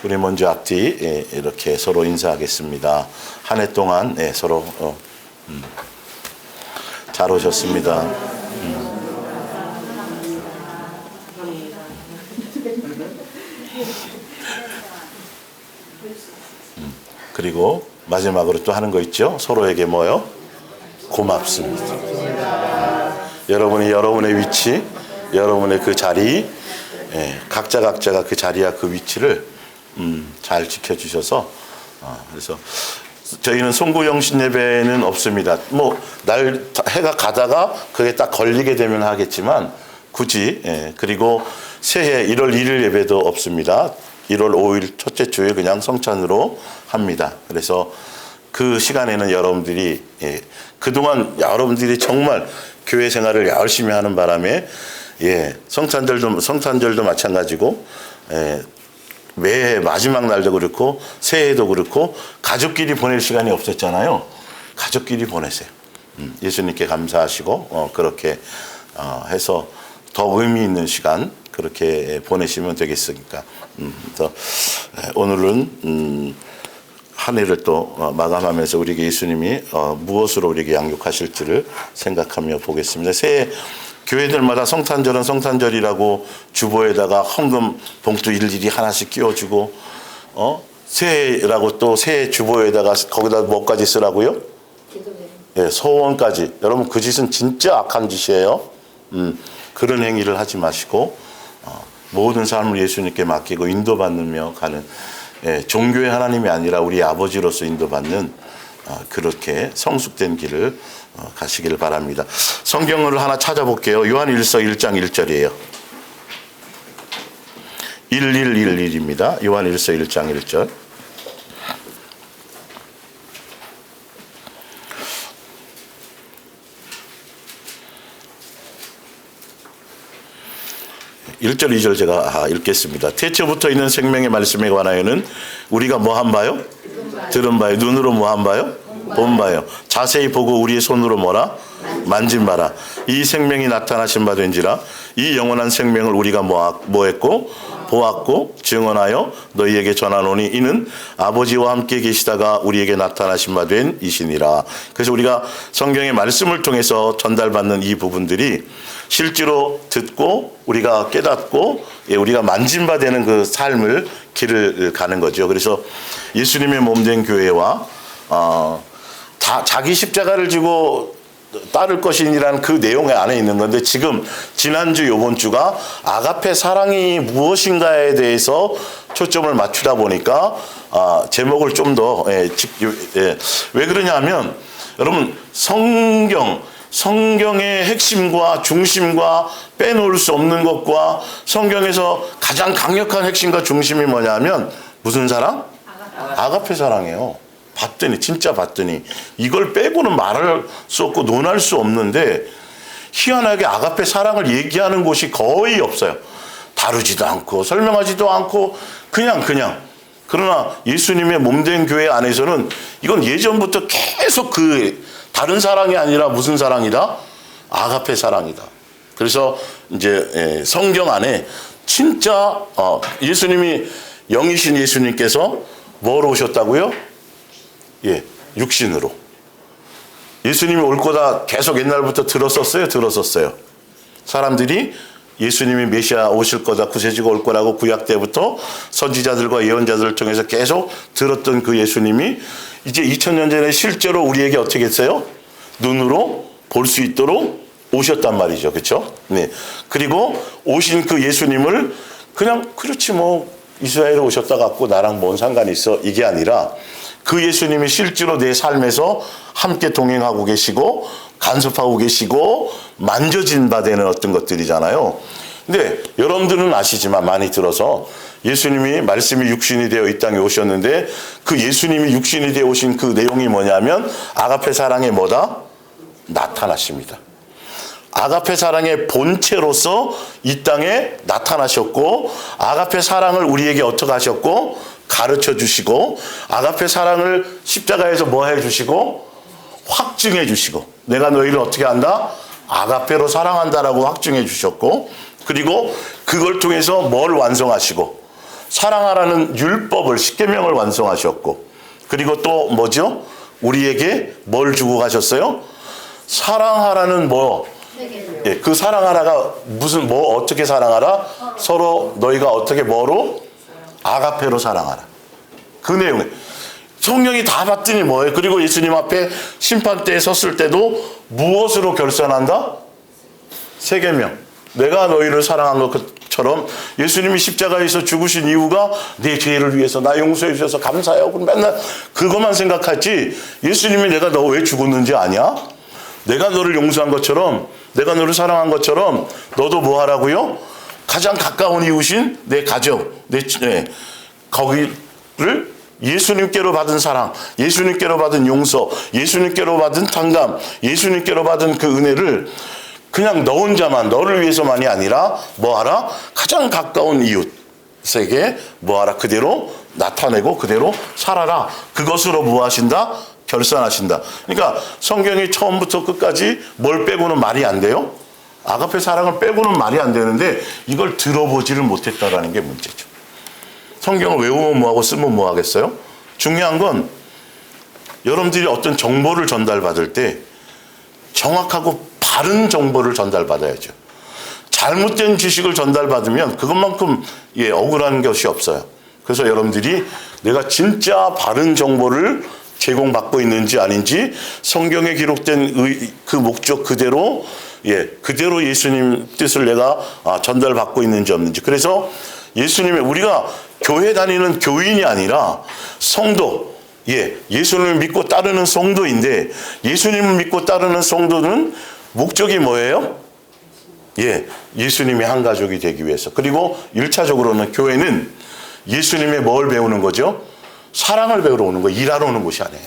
우리 먼저 앞뒤 이렇게 서로 인사하겠습니다. 한 해 동안 서로 잘 오셨습니다. 그리고 마지막으로 또 하는 거 있죠? 서로에게 뭐요? 고맙습니다. 여러분이 여러분의 위치, 여러분의 그 자리, 각자가 그 자리와 그 위치를 잘 지켜주셔서 그래서 저희는 송구영신 예배는 없습니다. 뭐 해가 가다가 그게 딱 걸리게 되면 하겠지만 굳이 그리고 새해 1월 1일 예배도 없습니다. 1월 5일 첫째 주에 그냥 성찬으로 합니다. 그래서 그 시간에는 여러분들이 그동안 여러분들이 정말 교회 생활을 열심히 하는 바람에 성탄절도 마찬가지고 매해 마지막 날도 그렇고 새해도 그렇고 가족끼리 보낼 시간이 없었잖아요. 가족끼리 보내세요. 예수님께 감사하시고 그렇게 해서 더 의미 있는 시간 그렇게 보내시면 되겠으니까. 그래서 오늘은 한 해를 또 마감하면서 우리에게 예수님이 무엇으로 우리에게 양육하실지를 생각하며 보겠습니다. 새해 교회들마다 성탄절은 성탄절이라고 주보에다가 헌금 봉투 일일이 하나씩 끼워주고 새해라고 또 새해 주보에다가 거기다 뭐까지 쓰라고요? 소원까지. 여러분 그 짓은 진짜 악한 짓이에요. 그런 행위를 하지 마시고 모든 삶을 예수님께 맡기고 인도받으며 가는 종교의 하나님이 아니라 우리 아버지로서 인도받는 그렇게 성숙된 길을 가시길 바랍니다. 성경을 하나 찾아볼게요. 요한일서 1장 1절이에요. 1111입니다. 요한일서 1장 1절. (1절) (2절) 제가 읽겠습니다. 태초부터 있는 생명의 말씀에 관하여는 우리가 뭐 한 바요? 들은 바요. 눈으로 뭐 한 바요? 본 바요. 자세히 보고 우리의 손으로 뭐라? 만진 바라. 이 생명이 나타나신 바 된지라. 이 영원한 생명을 우리가 뭐 했고? 보았고 증언하여 너희에게 전하노니 이는 아버지와 함께 계시다가 우리에게 나타나신 바 된 이시니라. 그래서 우리가 성경의 말씀을 통해서 전달받는 이 부분들이 실제로 듣고 우리가 깨닫고 우리가 만진 바 되는 그 삶을 길을 가는 거죠. 그래서 예수님의 몸된 교회와 자기 십자가를 지고 따를 것이니라는 그 내용 안에 있는 건데 지금 지난주 요번 주가 아가페 사랑이 무엇인가에 대해서 초점을 맞추다 보니까 제목을 좀 더 왜 그러냐 하면 여러분 성경의 핵심과 중심과 빼놓을 수 없는 것과 성경에서 가장 강력한 핵심과 중심이 뭐냐 하면 무슨 사랑? 아가페 사랑이에요. 진짜 봤더니 이걸 빼고는 말할 수 없고 논할 수 없는데 희한하게 아가페 사랑을 얘기하는 곳이 거의 없어요. 다루지도 않고 설명하지도 않고 그냥 그러나 예수님의 몸된 교회 안에서는 이건 예전부터 계속 다른 사랑이 아니라 무슨 사랑이다? 아가페 사랑이다. 그래서 이제 성경 안에 진짜 예수님이 영이신 예수님께서 뭐로 오셨다고요? 육신으로. 예수님이 올 거다 계속 옛날부터 들었었어요. 사람들이 예수님이 메시아 오실 거다, 구세주가 올 거라고 구약 때부터 선지자들과 예언자들을 통해서 계속 들었던 그 예수님이 이제 2000년 전에 실제로 우리에게 어떻게 했어요? 눈으로 볼 수 있도록 오셨단 말이죠. 그렇죠? 네. 그리고 오신 그 예수님을 그냥 그렇지 뭐 이스라엘에 오셨다 갖고 나랑 뭔 상관이 있어 이게 아니라 그 예수님이 실제로 내 삶에서 함께 동행하고 계시고 간섭하고 계시고 만져진 바 되는 어떤 것들이잖아요. 근데 여러분들은 아시지만 많이 들어서 예수님이 말씀이 육신이 되어 이 땅에 오셨는데 그 예수님이 육신이 되어 오신 그 내용이 뭐냐면 아가페 사랑의 뭐다? 나타나십니다. 아가페 사랑의 본체로서 이 땅에 나타나셨고 아가페 사랑을 우리에게 어떻게 하셨고 가르쳐 주시고 아가페 사랑을 십자가에서 뭐 해 주시고 확증해 주시고 내가 너희를 어떻게 한다? 아가페로 사랑한다라고 확증해 주셨고 그리고 그걸 통해서 뭘 완성하시고 사랑하라는 율법을 십계명을 완성하셨고, 그리고 또 뭐죠? 우리에게 뭘 주고 가셨어요? 사랑하라는 뭐? 예, 그 사랑하라가 무슨 뭐 어떻게 사랑하라? 서로 너희가 어떻게 뭐로? 아가페로 사랑하라. 그 내용에 성령이 다 봤더니 뭐예요? 그리고 예수님 앞에 심판대에 섰을 때도 무엇으로 결산한다? 세 계명. 내가 너희를 사랑한 것처럼 예수님이 십자가에서 죽으신 이유가 내 죄를 위해서 나 용서해 주셔서 감사해요. 맨날 그것만 생각하지 예수님이 내가 너 왜 죽었는지 아냐? 내가 너를 용서한 것처럼, 내가 너를 사랑한 것처럼 너도 뭐 하라고요? 가장 가까운 이웃인 내 가족, 거기를 예수님께로 받은 사랑, 예수님께로 받은 용서, 예수님께로 받은 탕감, 예수님께로 받은 그 은혜를 그냥 너 혼자만, 너를 위해서만이 아니라 뭐하라? 가장 가까운 이웃에게 뭐하라? 그대로 나타내고 그대로 살아라. 그것으로 뭐 하신다? 결산하신다. 그러니까 성경이 처음부터 끝까지 뭘 빼고는 말이 안 돼요? 아가페 사랑을 빼고는 말이 안 되는데 이걸 들어보지를 못했다라는 게 문제죠. 성경을 외우면 뭐하고 쓰면 뭐 하겠어요? 중요한 건 여러분들이 어떤 정보를 전달받을 때 정확하고 바른 정보를 전달받아야죠. 잘못된 지식을 전달받으면 그것만큼 억울한 것이 없어요. 그래서 여러분들이 내가 진짜 바른 정보를 제공받고 있는지 아닌지 성경에 기록된 그 목적 그대로 그대로 예수님 뜻을 내가 전달받고 있는지 없는지. 그래서 예수님의 우리가 교회 다니는 교인이 아니라 성도, 예수님을 믿고 따르는 성도인데 예수님을 믿고 따르는 성도는 목적이 뭐예요? 예수님의 한 가족이 되기 위해서. 그리고 1차적으로는 교회는 예수님의 뭘 배우는 거죠? 사랑을 배우러 오는 거, 일하러 오는 곳이 아니에요.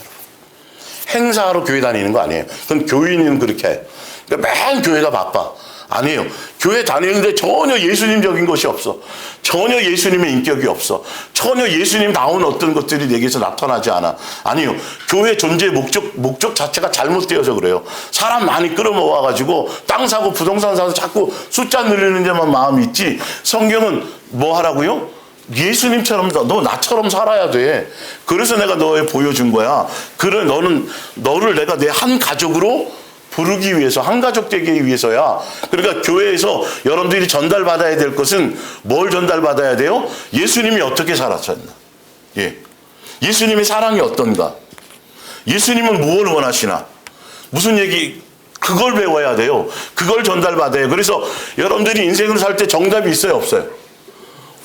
행사하러 교회 다니는 거 아니에요. 그건 교인은 그렇게 해요. 그러니까 매일 교회가 바빠. 아니에요. 교회 다니는데 전혀 예수님적인 것이 없어. 전혀 예수님의 인격이 없어. 전혀 예수님 나온 어떤 것들이 내게서 나타나지 않아. 아니요. 교회 존재의 목적 자체가 잘못되어서 그래요. 사람 많이 끌어모아가지고 땅 사고 부동산 사서 자꾸 숫자 늘리는 데만 마음이 있지. 성경은 뭐 하라고요? 예수님처럼 너 나처럼 살아야 돼. 그래서 내가 너에 보여준 거야. 그래 너를 내가 내 한 가족으로 부르기 위해서, 한 가족 되기 위해서야. 그러니까 교회에서 여러분들이 전달받아야 될 것은 뭘 전달받아야 돼요? 예수님이 어떻게 살았었나? 예수님의 사랑이 어떤가? 예수님은 무엇을 원하시나? 무슨 얘기? 그걸 배워야 돼요. 그걸 전달받아요. 그래서 여러분들이 인생을 살 때 정답이 있어요, 없어요?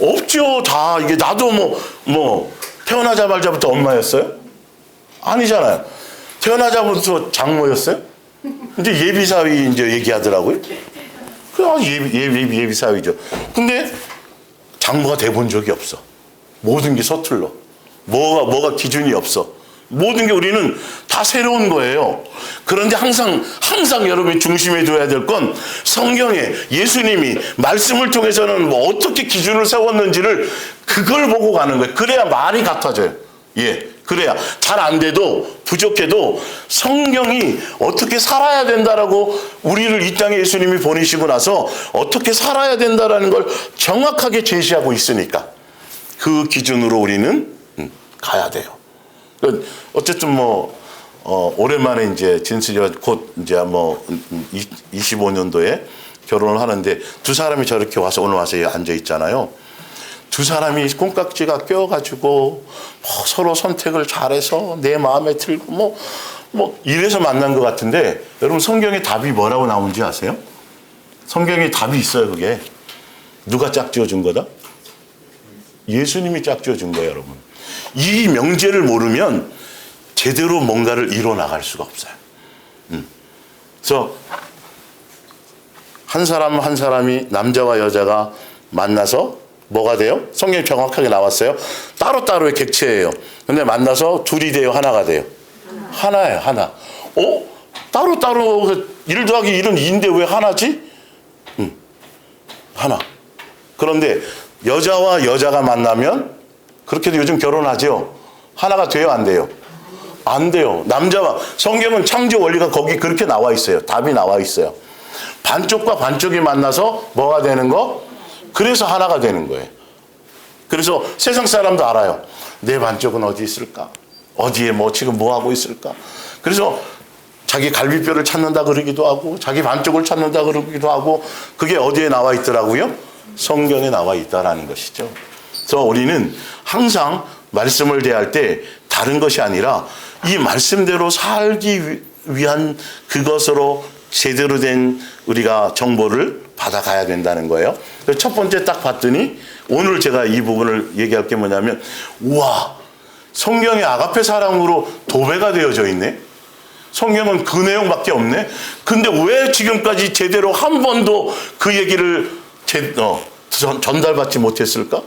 없죠. 다 이게 나도 태어나자마자부터 엄마였어요? 아니잖아요. 태어나자부터 장모였어요? 이제 예비사위 이제 얘기하더라고요. 예비사위죠. 근데 장모가 돼본 적이 없어. 모든 게 서툴러. 뭐가 기준이 없어. 모든 게 우리는 다 새로운 거예요. 그런데 항상 여러분이 중심에 둬야 될 건 성경에 예수님이 말씀을 통해서는 뭐 어떻게 기준을 세웠는지를 그걸 보고 가는 거예요. 그래야 말이 같아져요. 그래야 잘 안 돼도 부족해도 성경이 어떻게 살아야 된다라고 우리를 이 땅에 예수님이 보내시고 나서 어떻게 살아야 된다라는 걸 정확하게 제시하고 있으니까 그 기준으로 우리는 가야 돼요. 어쨌든 오랜만에 이제 진슬이가 곧 이제 25년도에 결혼을 하는데 두 사람이 저렇게 오늘 와서 앉아 있잖아요. 두 사람이 콩깍지가 껴가지고 서로 선택을 잘해서 내 마음에 들고 이래서 만난 것 같은데 여러분 성경에 답이 뭐라고 나오는지 아세요? 성경에 답이 있어요. 그게 누가 짝지어 준 거다? 예수님이 짝지어 준 거예요. 여러분 이 명제를 모르면 제대로 뭔가를 이뤄나갈 수가 없어요. 그래서 한 사람이 남자와 여자가 만나서 뭐가 돼요? 성경이 정확하게 나왔어요. 따로따로의 객체예요. 근데 만나서 둘이 돼요? 하나가 돼요? 하나예요. 하나. 따로따로 1 더하기 1은 2인데 왜 하나지? 하나. 그런데 여자와 여자가 만나면 그렇게도 요즘 결혼하죠. 하나가 돼요? 안 돼요? 안 돼요. 남자와 성경은 창조 원리가 거기 그렇게 나와 있어요. 답이 나와 있어요. 반쪽과 반쪽이 만나서 뭐가 되는 거? 그래서 하나가 되는 거예요. 그래서 세상 사람도 알아요. 내 반쪽은 어디 있을까? 어디에 지금 뭐 하고 있을까? 그래서 자기 갈비뼈를 찾는다 그러기도 하고 자기 반쪽을 찾는다 그러기도 하고 그게 어디에 나와 있더라고요? 성경에 나와 있다라는 것이죠. 그래서 우리는 항상 말씀을 대할 때 다른 것이 아니라 이 말씀대로 살기 위한 그것으로 제대로 된 우리가 정보를 받아가야 된다는 거예요. 첫 번째 딱 봤더니 오늘 제가 이 부분을 얘기할 게 뭐냐면 우와, 성경에 아가페 사랑으로 도배가 되어져 있네. 성경은 그 내용밖에 없네. 근데 왜 지금까지 제대로 한 번도 그 얘기를 전달받지 못했을까?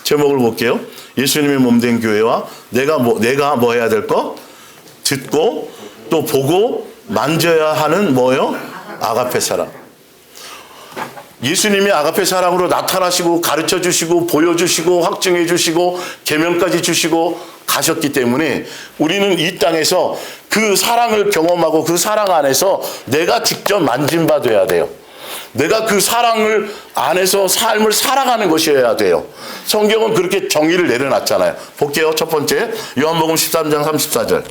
제목을 볼게요. 예수님의 몸된 교회와 내가 뭐 해야 될 거? 듣고 또 보고 만져야 하는 뭐요? 아가페 사랑. 예수님이 아가페 사랑으로 나타나시고 가르쳐 주시고 보여주시고 확증해 주시고 계명까지 주시고 가셨기 때문에 우리는 이 땅에서 그 사랑을 경험하고 그 사랑 안에서 내가 직접 만진 바 돼야 돼요. 내가 그 사랑을 안에서 삶을 살아가는 것이어야 돼요. 성경은 그렇게 정의를 내려놨잖아요. 볼게요. 첫 번째 요한복음 13장 34절.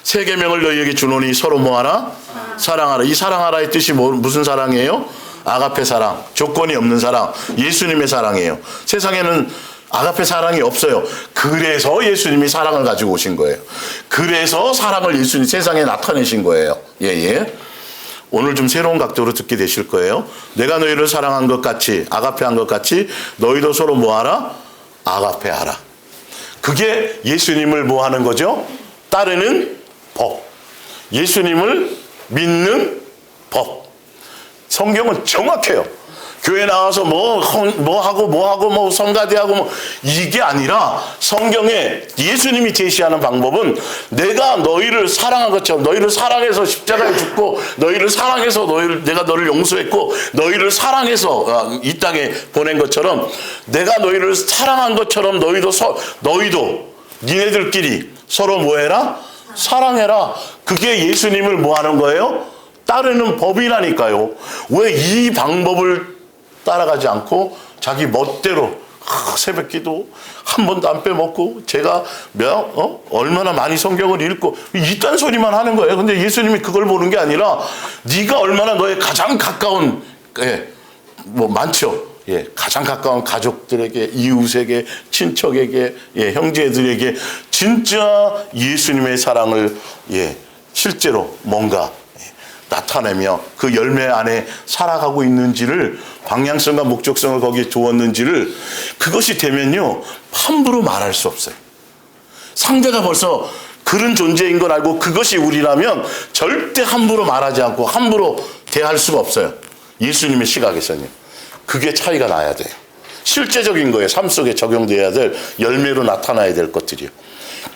새 계명을 너희에게 주노니 서로 뭐하라? 사랑하라. 이 사랑하라의 뜻이 무슨 사랑이에요? 아가페 사랑. 조건이 없는 사랑. 예수님의 사랑이에요. 세상에는 아가페 사랑이 없어요. 그래서 예수님이 사랑을 가지고 오신 거예요. 그래서 사랑을 예수님이 세상에 나타내신 거예요. 예. 오늘 좀 새로운 각도로 듣게 되실 거예요. 내가 너희를 사랑한 것 같이 아가페 한 것 같이 너희도 서로 뭐하라? 아가페 하라. 그게 예수님을 뭐하는 거죠? 따르는 법. 예수님을 믿는 법. 성경은 정확해요. 교회 나와서 뭐 하고 성가대하고 이게 아니라 성경에 예수님이 제시하는 방법은 내가 너희를 사랑한 것처럼 너희를 사랑해서 십자가에 죽고 너희를 사랑해서 내가 너를 용서했고 너희를 사랑해서 이 땅에 보낸 것처럼 내가 너희를 사랑한 것처럼 너희도 니네들끼리 서로 뭐해라? 사랑해라. 그게 예수님을 뭐하는 거예요? 따르는 법이라니까요. 왜 이 방법을 따라가지 않고 자기 멋대로 새벽기도 한 번도 안 빼먹고 제가 얼마나 많이 성경을 읽고 이딴 소리만 하는 거예요. 근데 예수님이 그걸 보는 게 아니라 네가 얼마나 너의 가장 가까운 많죠. 가장 가까운 가족들에게, 이웃에게, 친척에게, 형제들에게 진짜 예수님의 사랑을 실제로 뭔가 나타내며 그 열매 안에 살아가고 있는지를 방향성과 목적성을 거기에 두었는지를 그것이 되면요 함부로 말할 수 없어요. 상대가 벌써 그런 존재인 걸 알고 그것이 우리라면 절대 함부로 말하지 않고 함부로 대할 수가 없어요. 예수님의 시각에서는요. 그게 차이가 나야 돼요. 실제적인 거예요. 삶 속에 적용돼야 될 열매로 나타나야 될 것들이요.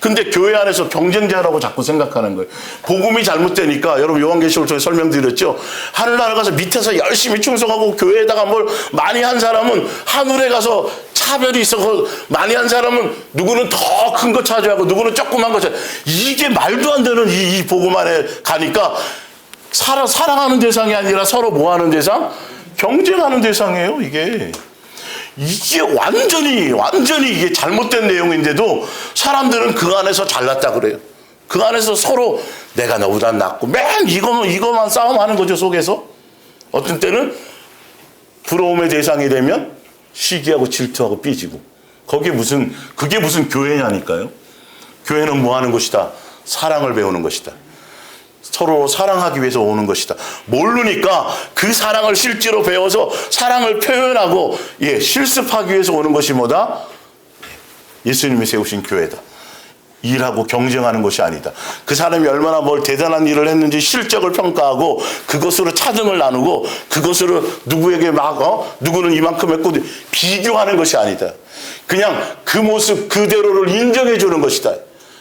근데 교회 안에서 경쟁자라고 자꾸 생각하는 거예요. 복음이 잘못되니까 여러분 요한계시록을 통해 설명드렸죠. 하늘나라 가서 밑에서 열심히 충성하고 교회에다가 뭘 많이 한 사람은 하늘에 가서 차별이 있어서 많이 한 사람은 누구는 더 큰 거 차지하고 누구는 조그만 거 차지하고 이게 말도 안 되는 이 복음 안에 가니까 사랑하는 대상이 아니라 서로 뭐 하는 대상? 경쟁하는 대상이에요. 이게 완전히 이게 잘못된 내용인데도 사람들은 그 안에서 잘났다 그래요. 그 안에서 서로 내가 너보다 낫고 맨 이거만 싸움하는 거죠. 속에서 어떤 때는 부러움의 대상이 되면 시기하고 질투하고 삐지고 그게 무슨 교회냐니까요. 교회는 뭐 하는 것이다? 사랑을 배우는 것이다. 서로 사랑하기 위해서 오는 것이다. 모르니까 그 사랑을 실제로 배워서 사랑을 표현하고 실습하기 위해서 오는 것이 뭐다? 예수님이 세우신 교회다. 일하고 경쟁하는 것이 아니다. 그 사람이 얼마나 대단한 일을 했는지 실적을 평가하고 그것으로 차등을 나누고 그것으로 누구에게 누구는 이만큼 했고 비교하는 것이 아니다. 그냥 그 모습 그대로를 인정해 주는 것이다.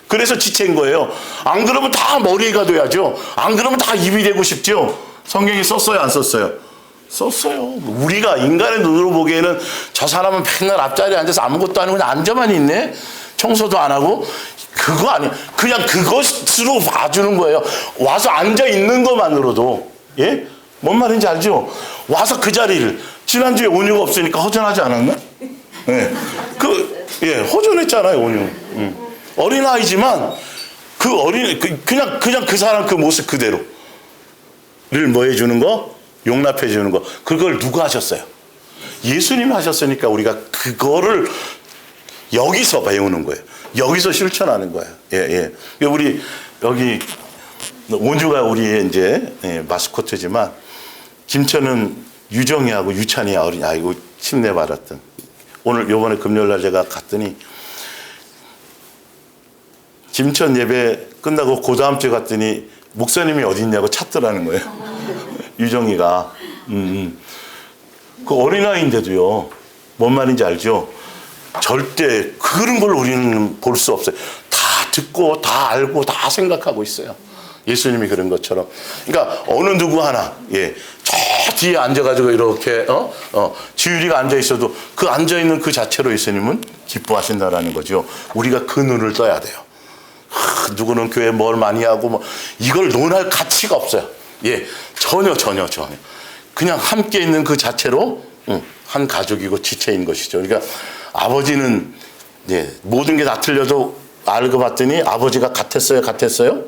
그래서 지체인 거예요. 안 그러면 다 머리가 돼야죠. 안 그러면 다 입이 되고 싶죠. 성경이 썼어요, 안 썼어요? 썼어요. 우리가 인간의 눈으로 보기에는 저 사람은 맨날 앞자리에 앉아서 아무것도 안 하고 그냥 앉아만 있네. 청소도 안 하고. 그거 아니야. 그냥 그것으로 봐주는 거예요. 와서 앉아 있는 것만으로도 뭔 말인지 알죠? 와서 그 자리를, 지난주에 온유가 없으니까 허전하지 않았나? 예. 허전했잖아요, 온유. 어린아이지만 그냥 그 사람 그 모습 그대로를 뭐 해주는 거? 용납해주는 거. 그걸 누가 하셨어요? 예수님이 하셨으니까 우리가 그거를 여기서 배우는 거예요. 여기서 실천하는 거예요. 예. 우리 여기 온주가 우리의 이제 마스코트지만 김천은 유정이하고 유찬이 어린 아이고 침례 받았던. 오늘 요번에 금요일 날 제가 갔더니 김천 예배 끝나고 그 다음 주에 갔더니 목사님이 어디 있냐고 찾더라는 거예요. 유정이가. 그 어린아이인데도요. 뭔 말인지 알죠? 절대 그런 걸 우리는 볼 수 없어요. 다 듣고 다 알고 다 생각하고 있어요. 예수님이 그런 것처럼. 그러니까 어느 누구 하나 저 뒤에 앉아가지고 이렇게 지율이가 앉아 있어도 그 앉아 있는 그 자체로 예수님은 기뻐하신다라는 거죠. 우리가 그 눈을 떠야 돼요. 누구는 교회 뭘 많이 하고 뭐 이걸 논할 가치가 없어요. 전혀. 그냥 함께 있는 그 자체로 한 가족이고 지체인 것이죠. 그러니까 아버지는 모든 게 다 틀려도 알고 봤더니 아버지가 같았어요?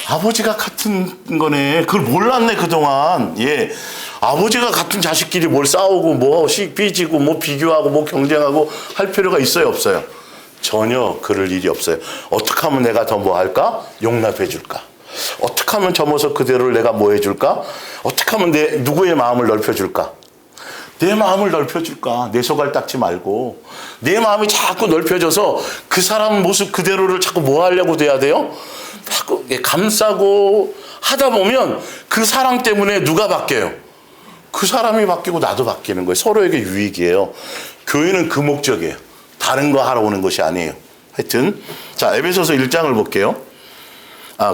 아버지가 같은 거네. 그걸 몰랐네 그동안. 아버지가 같은 자식끼리 뭘 싸우고 뭐 삐지고 뭐 비교하고 뭐 경쟁하고 할 필요가 있어요, 없어요? 전혀 그럴 일이 없어요. 어떻게 하면 내가 더 뭐 할까? 용납해 줄까? 어떻게 하면 저 모습 그대로를 내가 뭐 해줄까? 어떻게 하면 누구의 마음을 넓혀줄까? 내 마음을 넓혀줄까? 내 속알 닦지 말고 내 마음이 자꾸 넓혀져서 그 사람 모습 그대로를 자꾸 뭐 하려고 돼야 돼요? 자꾸 감싸고 하다 보면 그 사랑 때문에 누가 바뀌어요? 그 사람이 바뀌고 나도 바뀌는 거예요. 서로에게 유익이에요. 교회는 그 목적이에요. 다른 거 하러 오는 것이 아니에요. 하여튼 자, 에베소서 1장을 볼게요.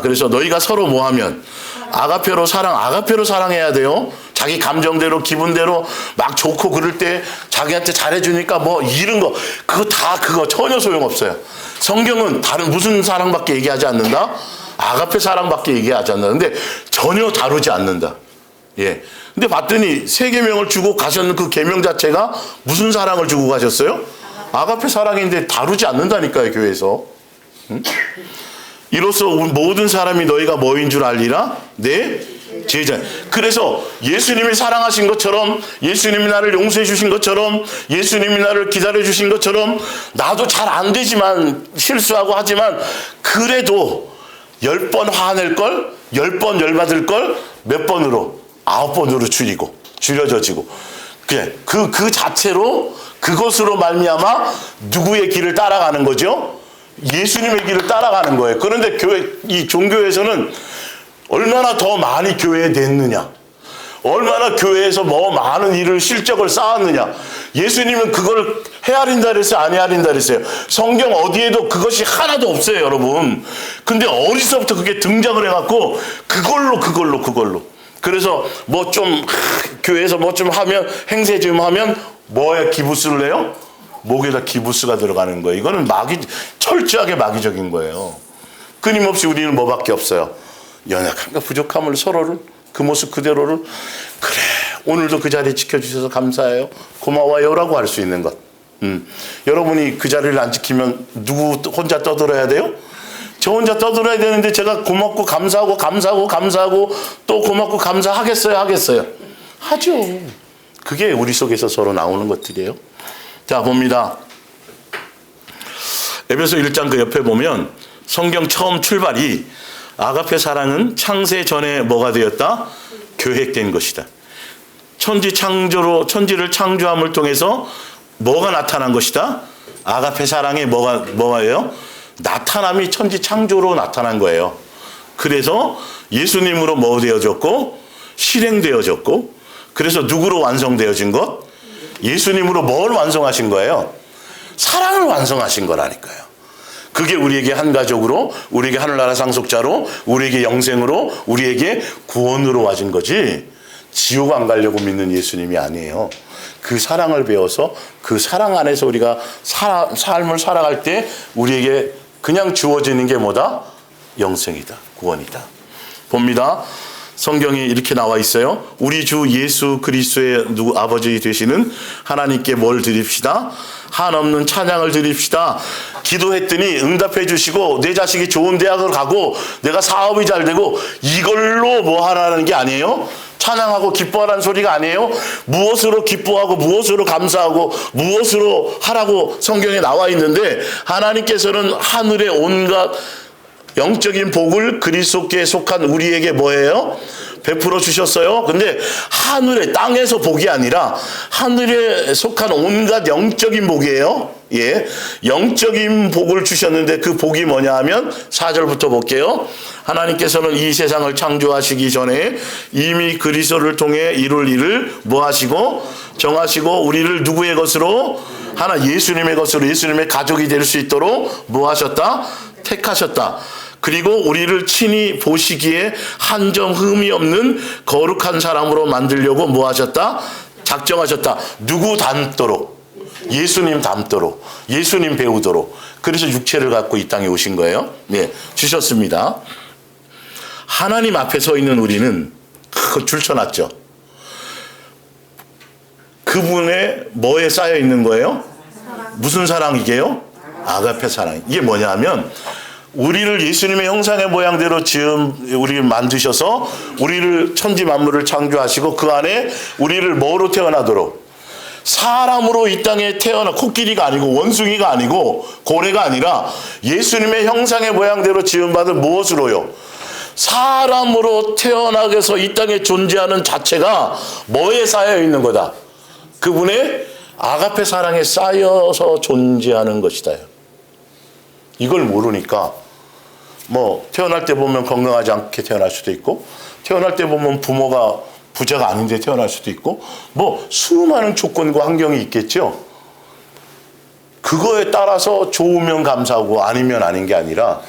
그래서 너희가 서로 뭐 하면 아가페로 사랑해야 돼요. 자기 감정대로 기분대로 막 좋고 그럴 때 자기한테 잘해주니까 뭐 이런 거 그거 전혀 소용없어요. 성경은 다른 무슨 사랑밖에 얘기하지 않는다? 아가페 사랑밖에 얘기하지 않는다. 근데 전혀 다루지 않는다. 근데 봤더니 세 계명을 주고 가셨는 그 계명 자체가 무슨 사랑을 주고 가셨어요? 아가페 사랑인데 다루지 않는다니까요, 교회에서. 이로써 모든 사람이 너희가 뭐인 줄 알리라? 내 제자. 그래서 예수님이 사랑하신 것처럼, 예수님이 나를 용서해 주신 것처럼, 예수님이 나를 기다려 주신 것처럼, 나도 잘 안 되지만 실수하고 하지만 그래도 10번 화낼 걸, 10번 열받을 걸 몇 번으로? 9번으로 줄여져지고. 그 자체로 그것으로 말미암아 누구의 길을 따라가는 거죠? 예수님의 길을 따라가는 거예요. 그런데 이 종교에서는 얼마나 더 많이 교회에 냈느냐, 얼마나 교회에서 뭐 많은 일을 실적을 쌓았느냐. 예수님은 그걸 헤아린다 그랬어요? 안 헤아린다 그랬어요? 성경 어디에도 그것이 하나도 없어요, 여러분. 근데 어디서부터 그게 등장을 해갖고 그걸로. 그래서 뭐 좀 교회에서 뭐 좀 하면 행세 좀 하면 뭐에 기부스를 내요? 목에다 기부스가 들어가는 거예요. 이거는 철저하게 마귀적인 거예요. 끊임없이 우리는 뭐밖에 없어요? 연약함과 부족함을 서로를 그 모습 그대로를 그래 오늘도 그 자리 지켜주셔서 감사해요. 고마워요라고 할 수 있는 것. 여러분이 그 자리를 안 지키면 누구 혼자 떠들어야 돼요? 저 혼자 떠들어야 되는데 제가 고맙고 감사하고 또 고맙고 감사하겠어요? 하죠. 그게 우리 속에서 서로 나오는 것들이에요. 자, 봅니다. 에베소 1장 그 옆에 보면 성경 처음 출발이 아가페 사랑은 창세 전에 뭐가 되었다? 계획된 것이다. 천지를 창조함을 통해서 뭐가 나타난 것이다? 아가페 사랑의 뭐예요? 나타남이 천지 창조로 나타난 거예요. 그래서 예수님으로 뭐 되어졌고 실행되어졌고, 그래서 누구로 완성되어진 것? 예수님으로 뭘 완성하신 거예요? 사랑을 완성하신 거라니까요. 그게 우리에게 한 가족으로, 우리에게 하늘나라 상속자로, 우리에게 영생으로, 우리에게 구원으로 와진 거지 지옥 안 가려고 믿는 예수님이 아니에요. 그 사랑을 배워서 그 사랑 안에서 우리가 삶을 살아갈 때 우리에게 그냥 주어지는 게 뭐다? 영생이다. 구원이다. 봅니다. 성경에 이렇게 나와 있어요. 우리 주 예수 그리스도의 아버지 되시는 하나님께 뭘 드립시다? 한없는 찬양을 드립시다. 기도했더니 응답해 주시고 내 자식이 좋은 대학을 가고 내가 사업이 잘 되고 이걸로 뭐 하라는 게 아니에요. 찬양하고 기뻐하라는 소리가 아니에요. 무엇으로 기뻐하고 무엇으로 감사하고 무엇으로 하라고 성경에 나와 있는데, 하나님께서는 하늘의 온갖 영적인 복을 그리스도께 속한 우리에게 뭐예요? 베풀어 주셨어요. 근데 하늘의 땅에서 복이 아니라 하늘에 속한 온갖 영적인 복이에요. 예, 영적인 복을 주셨는데 그 복이 뭐냐 하면 4절부터 볼게요. 하나님께서는 이 세상을 창조하시기 전에 이미 그리스도를 통해 이룰 일을 뭐 하시고 정하시고 우리를 누구의 것으로? 하나 예수님의 것으로, 예수님의 가족이 될 수 있도록 뭐 하셨다? 택하셨다. 그리고 우리를 친히 보시기에 한 점 흠이 없는 거룩한 사람으로 만들려고 뭐 하셨다? 작정하셨다. 누구 닮도록? 예수님 닮도록, 예수님 배우도록. 그래서 육체를 갖고 이 땅에 오신 거예요. 네, 주셨습니다. 하나님 앞에 서 있는 우리는 그거 줄쳐놨죠. 그분의 뭐에 쌓여 있는 거예요? 무슨 사랑이게요? 아가페 사랑. 이게 뭐냐면 우리를 예수님의 형상의 모양대로 우리를 만드셔서 우리를 천지 만물을 창조하시고 그 안에 우리를 뭐로 태어나도록, 사람으로 이 땅에 태어나, 코끼리가 아니고 원숭이가 아니고 고래가 아니라 예수님의 형상의 모양대로 지음받은 무엇으로요? 사람으로 태어나게 해서 이 땅에 존재하는 자체가 뭐에 쌓여 있는 거다? 그분의 아가페 사랑에 쌓여서 존재하는 것이다. 이걸 모르니까 뭐 태어날 때 보면 건강하지 않게 태어날 수도 있고, 태어날 때 보면 부모가 부자가 아닌데 태어날 수도 있고, 뭐 수많은 조건과 환경이 있겠죠. 그거에 따라서 좋으면 감사하고 아니면 아닌 게 아니라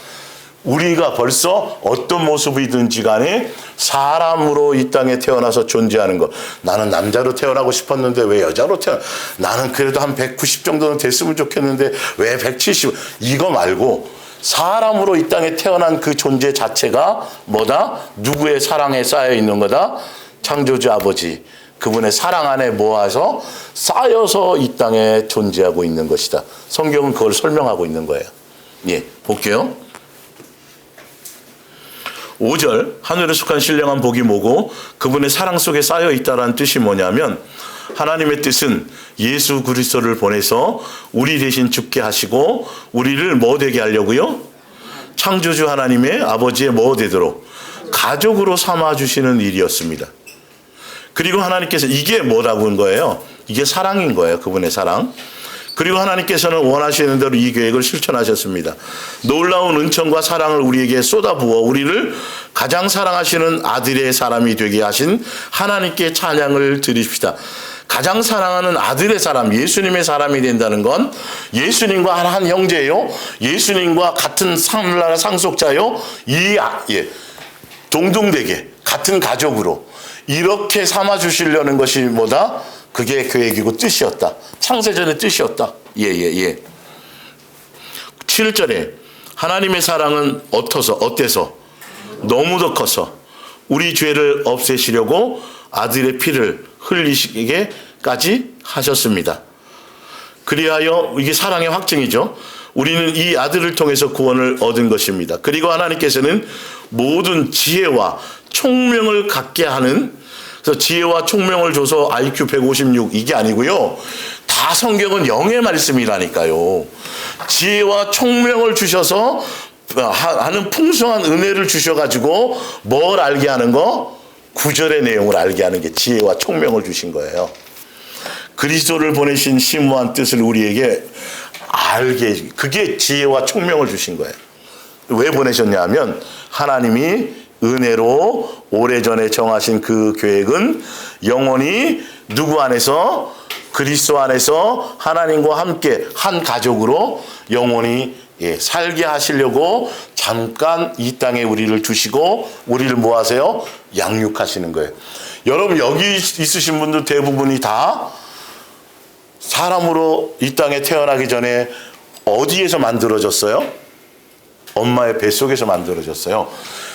우리가 벌써 어떤 모습이든지 간에 사람으로 이 땅에 태어나서 존재하는 것. 나는 남자로 태어나고 싶었는데 왜 여자로 나는 그래도 한 190 정도는 됐으면 좋겠는데 왜 170? 이거 말고 사람으로 이 땅에 태어난 그 존재 자체가 뭐다? 누구의 사랑에 쌓여 있는 거다? 창조주 아버지, 그분의 사랑 안에 모아서 쌓여서 이 땅에 존재하고 있는 것이다. 성경은 그걸 설명하고 있는 거예요. 예, 볼게요. 5절, 하늘에 속한 신령한 복이 뭐고 그분의 사랑 속에 쌓여 있다라는 뜻이 뭐냐면, 하나님의 뜻은 예수 그리스도를 보내서 우리 대신 죽게 하시고 우리를 뭐 되게 하려고요? 창조주 하나님의 아버지의 뭐 되도록 가족으로 삼아주시는 일이었습니다. 그리고 하나님께서 이게 뭐라고 한 거예요? 이게 사랑인 거예요. 그분의 사랑. 그리고 하나님께서는 원하시는 대로 이 계획을 실천하셨습니다. 놀라운 은총과 사랑을 우리에게 쏟아부어 우리를 가장 사랑하시는 아들의 사람이 되게 하신 하나님께 찬양을 드립시다. 가장 사랑하는 아들의 사람, 예수님의 사람이 된다는 건 예수님과 한 형제예요. 예수님과 같은 하늘나라 상속자요. 동등되게 같은 가족으로 이렇게 삼아주시려는 것이 뭐다? 그게 계획이고 뜻이었다. 창세전의 뜻이었다. 예. 7절에 하나님의 사랑은 어때서? 너무도 커서 우리 죄를 없애시려고 아들의 피를 흘리시게까지 하셨습니다. 그리하여 이게 사랑의 확증이죠. 우리는 이 아들을 통해서 구원을 얻은 것입니다. 그리고 하나님께서는 모든 지혜와 총명을 갖게 하는, 그래서 지혜와 총명을 줘서 IQ 156 이게 아니고요. 다 성경은 영의 말씀이라니까요. 지혜와 총명을 주셔서 하는 풍성한 은혜를 주셔가지고 뭘 알게 하는 거? 구절의 내용을 알게 하는 게 지혜와 총명을 주신 거예요. 그리스도를 보내신 심오한 뜻을 우리에게 알게, 그게 지혜와 총명을 주신 거예요. 왜 보내셨냐 하면 하나님이 은혜로 오래전에 정하신 그 계획은 영원히 누구 안에서? 그리스도 안에서 하나님과 함께 한 가족으로 영원히 살게 하시려고 잠깐 이 땅에 우리를 주시고 우리를 뭐 하세요? 양육하시는 거예요. 여러분 여기 있으신 분들 대부분이 다 사람으로 이 땅에 태어나기 전에 어디에서 만들어졌어요? 엄마의 뱃속에서 만들어졌어요.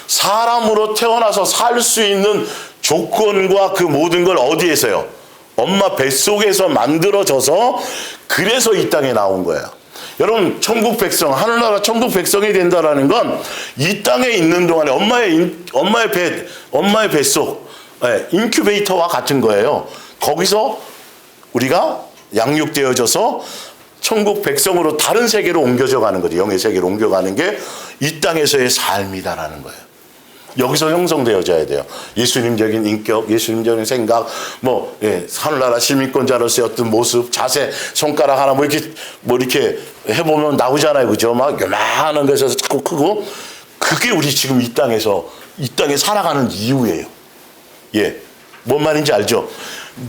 사람으로 태어나서 살 수 있는 조건과 그 모든 걸 어디에서요? 엄마 뱃속에서 만들어져서 그래서 이 땅에 나온 거예요. 여러분, 천국 백성, 하늘나라 천국 백성이 된다라는 건 이 땅에 있는 동안에 엄마의 뱃속, 인큐베이터와 같은 거예요. 거기서 우리가 양육되어져서 천국 백성으로 다른 세계로 옮겨져 가는 거죠. 영의 세계로 옮겨가는 게 이 땅에서의 삶이다라는 거예요. 여기서 형성되어져야 돼요. 예수님적인 인격, 예수님적인 생각, 하늘나라 시민권자로서의 어떤 모습, 자세, 손가락 하나 이렇게 해보면 나오잖아요. 그죠? 막 요만한 것에서 자꾸 크고, 그게 우리 지금 이 땅에 살아가는 이유예요. 예. 뭔 말인지 알죠?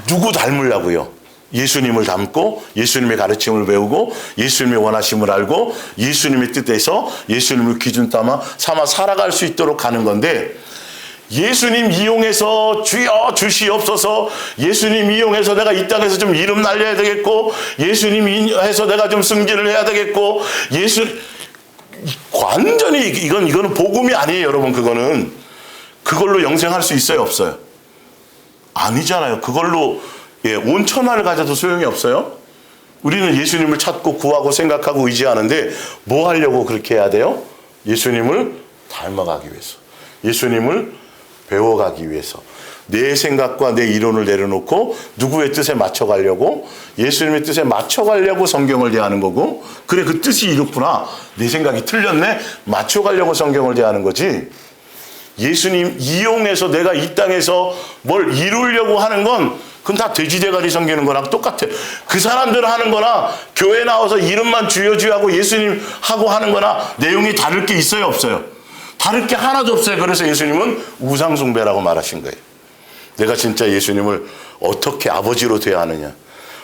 누구 닮으려고요? 예수님을 닮고 예수님의 가르침을 배우고 예수님의 원하심을 알고 예수님의 뜻에서 예수님을 기준 삼아 살아갈 수 있도록 하는 건데, 예수님 이용해서 주여 주시옵소서, 예수님 이용해서 내가 이 땅에서 좀 이름 날려야 되겠고, 예수님 이용해서 내가 좀 승진을 해야 되겠고, 완전히 이거는 복음이 아니에요. 여러분, 그걸로 영생할 수 있어요, 없어요? 아니잖아요. 그걸로 온 천하를 가져도 소용이 없어요. 우리는 예수님을 찾고 구하고 생각하고 의지하는데 뭐 하려고 그렇게 해야 돼요? 예수님을 닮아가기 위해서, 예수님을 배워가기 위해서, 내 생각과 내 이론을 내려놓고 누구의 뜻에 맞춰가려고, 예수님의 뜻에 맞춰가려고 성경을 대하는 거고, 그래, 그 뜻이 이렇구나, 내 생각이 틀렸네, 맞춰가려고 성경을 대하는 거지. 예수님 이용해서 내가 이 땅에서 뭘 이루려고 하는 건 그건 다 돼지대가리 섬기는 거랑 똑같아. 그 사람들 하는 거나 교회 나와서 이름만 주여 하고 예수님 하고 하는 거나 내용이 다를 게 있어요, 없어요? 다를 게 하나도 없어요. 그래서 예수님은 우상숭배라고 말하신 거예요. 내가 진짜 예수님을 어떻게 아버지로 대하느냐.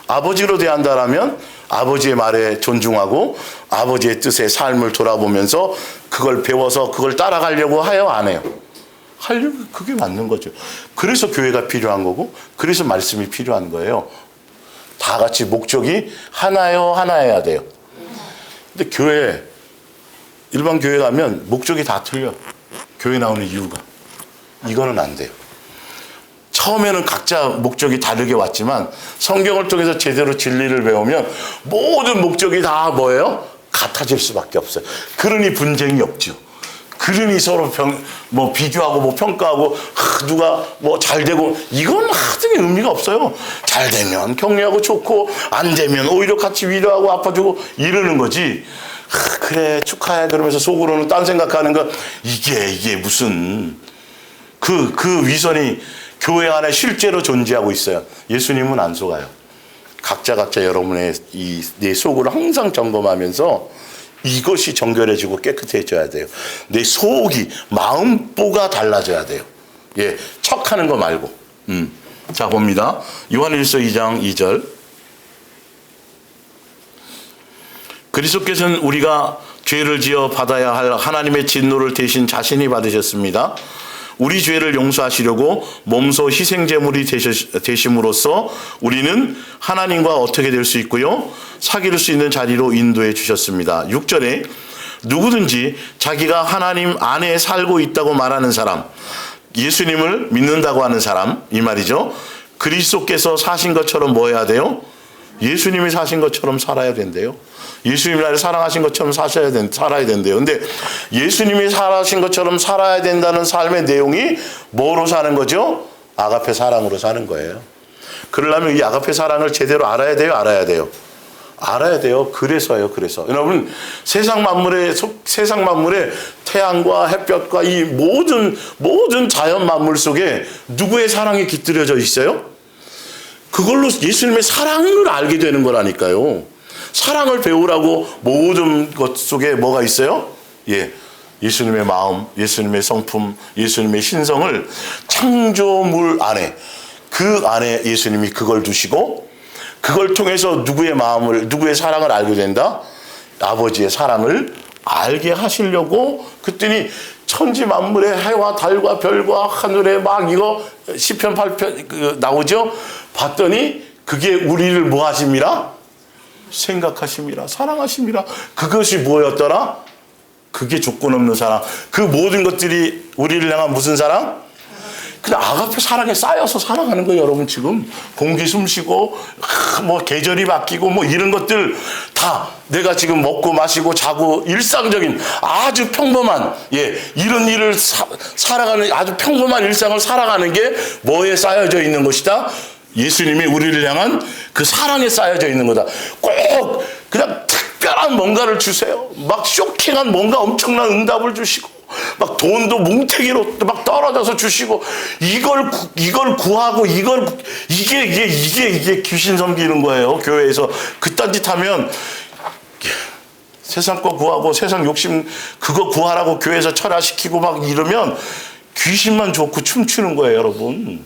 아버지로 대한다라면 아버지의 말에 존중하고 아버지의 뜻의 삶을 돌아보면서 그걸 배워서 그걸 따라가려고 해요, 안 해요? 하려면 그게 맞는 거죠. 그래서 교회가 필요한 거고, 그래서 말씀이 필요한 거예요. 다 같이 목적이 하나여야 돼요. 근데 일반 교회 가면 목적이 다 틀려. 교회 나오는 이유가. 이거는 안 돼요. 처음에는 각자 목적이 다르게 왔지만 성경을 통해서 제대로 진리를 배우면 모든 목적이 다 뭐예요? 같아질 수밖에 없어요. 그러니 분쟁이 없죠. 그러니 서로 비교하고 평가하고 누가 잘 되고, 이건 하등의 의미가 없어요. 잘 되면 격려하고 좋고, 안 되면 오히려 같이 위로하고 아파주고 이러는 거지. 그래 축하해 그러면서 속으로는 딴 생각하는 거, 이게 무슨 그 위선이 교회 안에 실제로 존재하고 있어요. 예수님은 안 속아요. 각자 여러분의 내 속을 항상 점검하면서 이것이 정결해지고 깨끗해져야 돼요. 내 속이, 마음보가 달라져야 돼요. 예, 척하는 거 말고. 자, 봅니다. 요한일서 2장 2절. 그리스도께서는 우리가 죄를 지어 받아야 할 하나님의 진노를 대신 자신이 받으셨습니다. 우리 죄를 용서하시려고 몸소 희생제물이 되심으로써 우리는 하나님과 어떻게 될 수 있고요? 사귈 수 있는 자리로 인도해 주셨습니다. 6절에 누구든지 자기가 하나님 안에 살고 있다고 말하는 사람, 예수님을 믿는다고 하는 사람, 이 말이죠. 그리스도께서 사신 것처럼 뭐 해야 돼요? 예수님이 사신 것처럼 살아야 된대요. 예수님이 나를 사랑하신 것처럼 살아야 된대요. 근데 예수님이 살아신 것처럼 살아야 된다는 삶의 내용이 뭐로 사는 거죠? 아가페 사랑으로 사는 거예요. 그러려면 이 아가페 사랑을 제대로 알아야 돼요? 알아야 돼요? 알아야 돼요. 그래서요. 여러분, 세상 만물의 태양과 햇볕과 이 모든 자연 만물 속에 누구의 사랑이 깃들여져 있어요? 그걸로 예수님의 사랑을 알게 되는 거라니까요. 사랑을 배우라고 모든 것 속에 뭐가 있어요? 예, 예수님의 마음, 예수님의 성품, 예수님의 신성을 창조물 안에, 그 안에 예수님이 그걸 두시고, 그걸 통해서 누구의 사랑을 알게 된다? 아버지의 사랑을 알게 하시려고, 그랬더니 천지 만물의 해와 달과 별과 하늘에 막 이거 시편 8편 나오죠? 봤더니 그게 우리를 뭐 하심이라? 생각하심이라, 사랑하심이라. 그것이 뭐였더라? 그게 조건 없는 사랑. 그 모든 것들이 우리를 향한 무슨 사랑? 그냥 아가페 사랑에 쌓여서 살아가는 거예요, 여러분. 지금 공기 숨쉬고 뭐 계절이 바뀌고 뭐 이런 것들 다 내가 지금 먹고 마시고 자고 일상적인 아주 평범한 이런 일을 살아가는 아주 평범한 일상을 살아가는 게 뭐에 쌓여져 있는 것이다? 예수님이 우리를 향한 그 사랑에 쌓여져 있는 거다. 꼭 그냥 특별한 뭔가를 주세요. 막 쇼킹한 뭔가 엄청난 응답을 주시고 막 돈도 뭉태기로 막 떨어져서 주시고 이걸 구하고 이게 귀신 섬기는 거예요. 교회에서 그딴 짓 하면 세상 거 구하고 세상 욕심 그거 구하라고 교회에서 철화시키고 막 이러면 귀신만 좋고 춤추는 거예요, 여러분.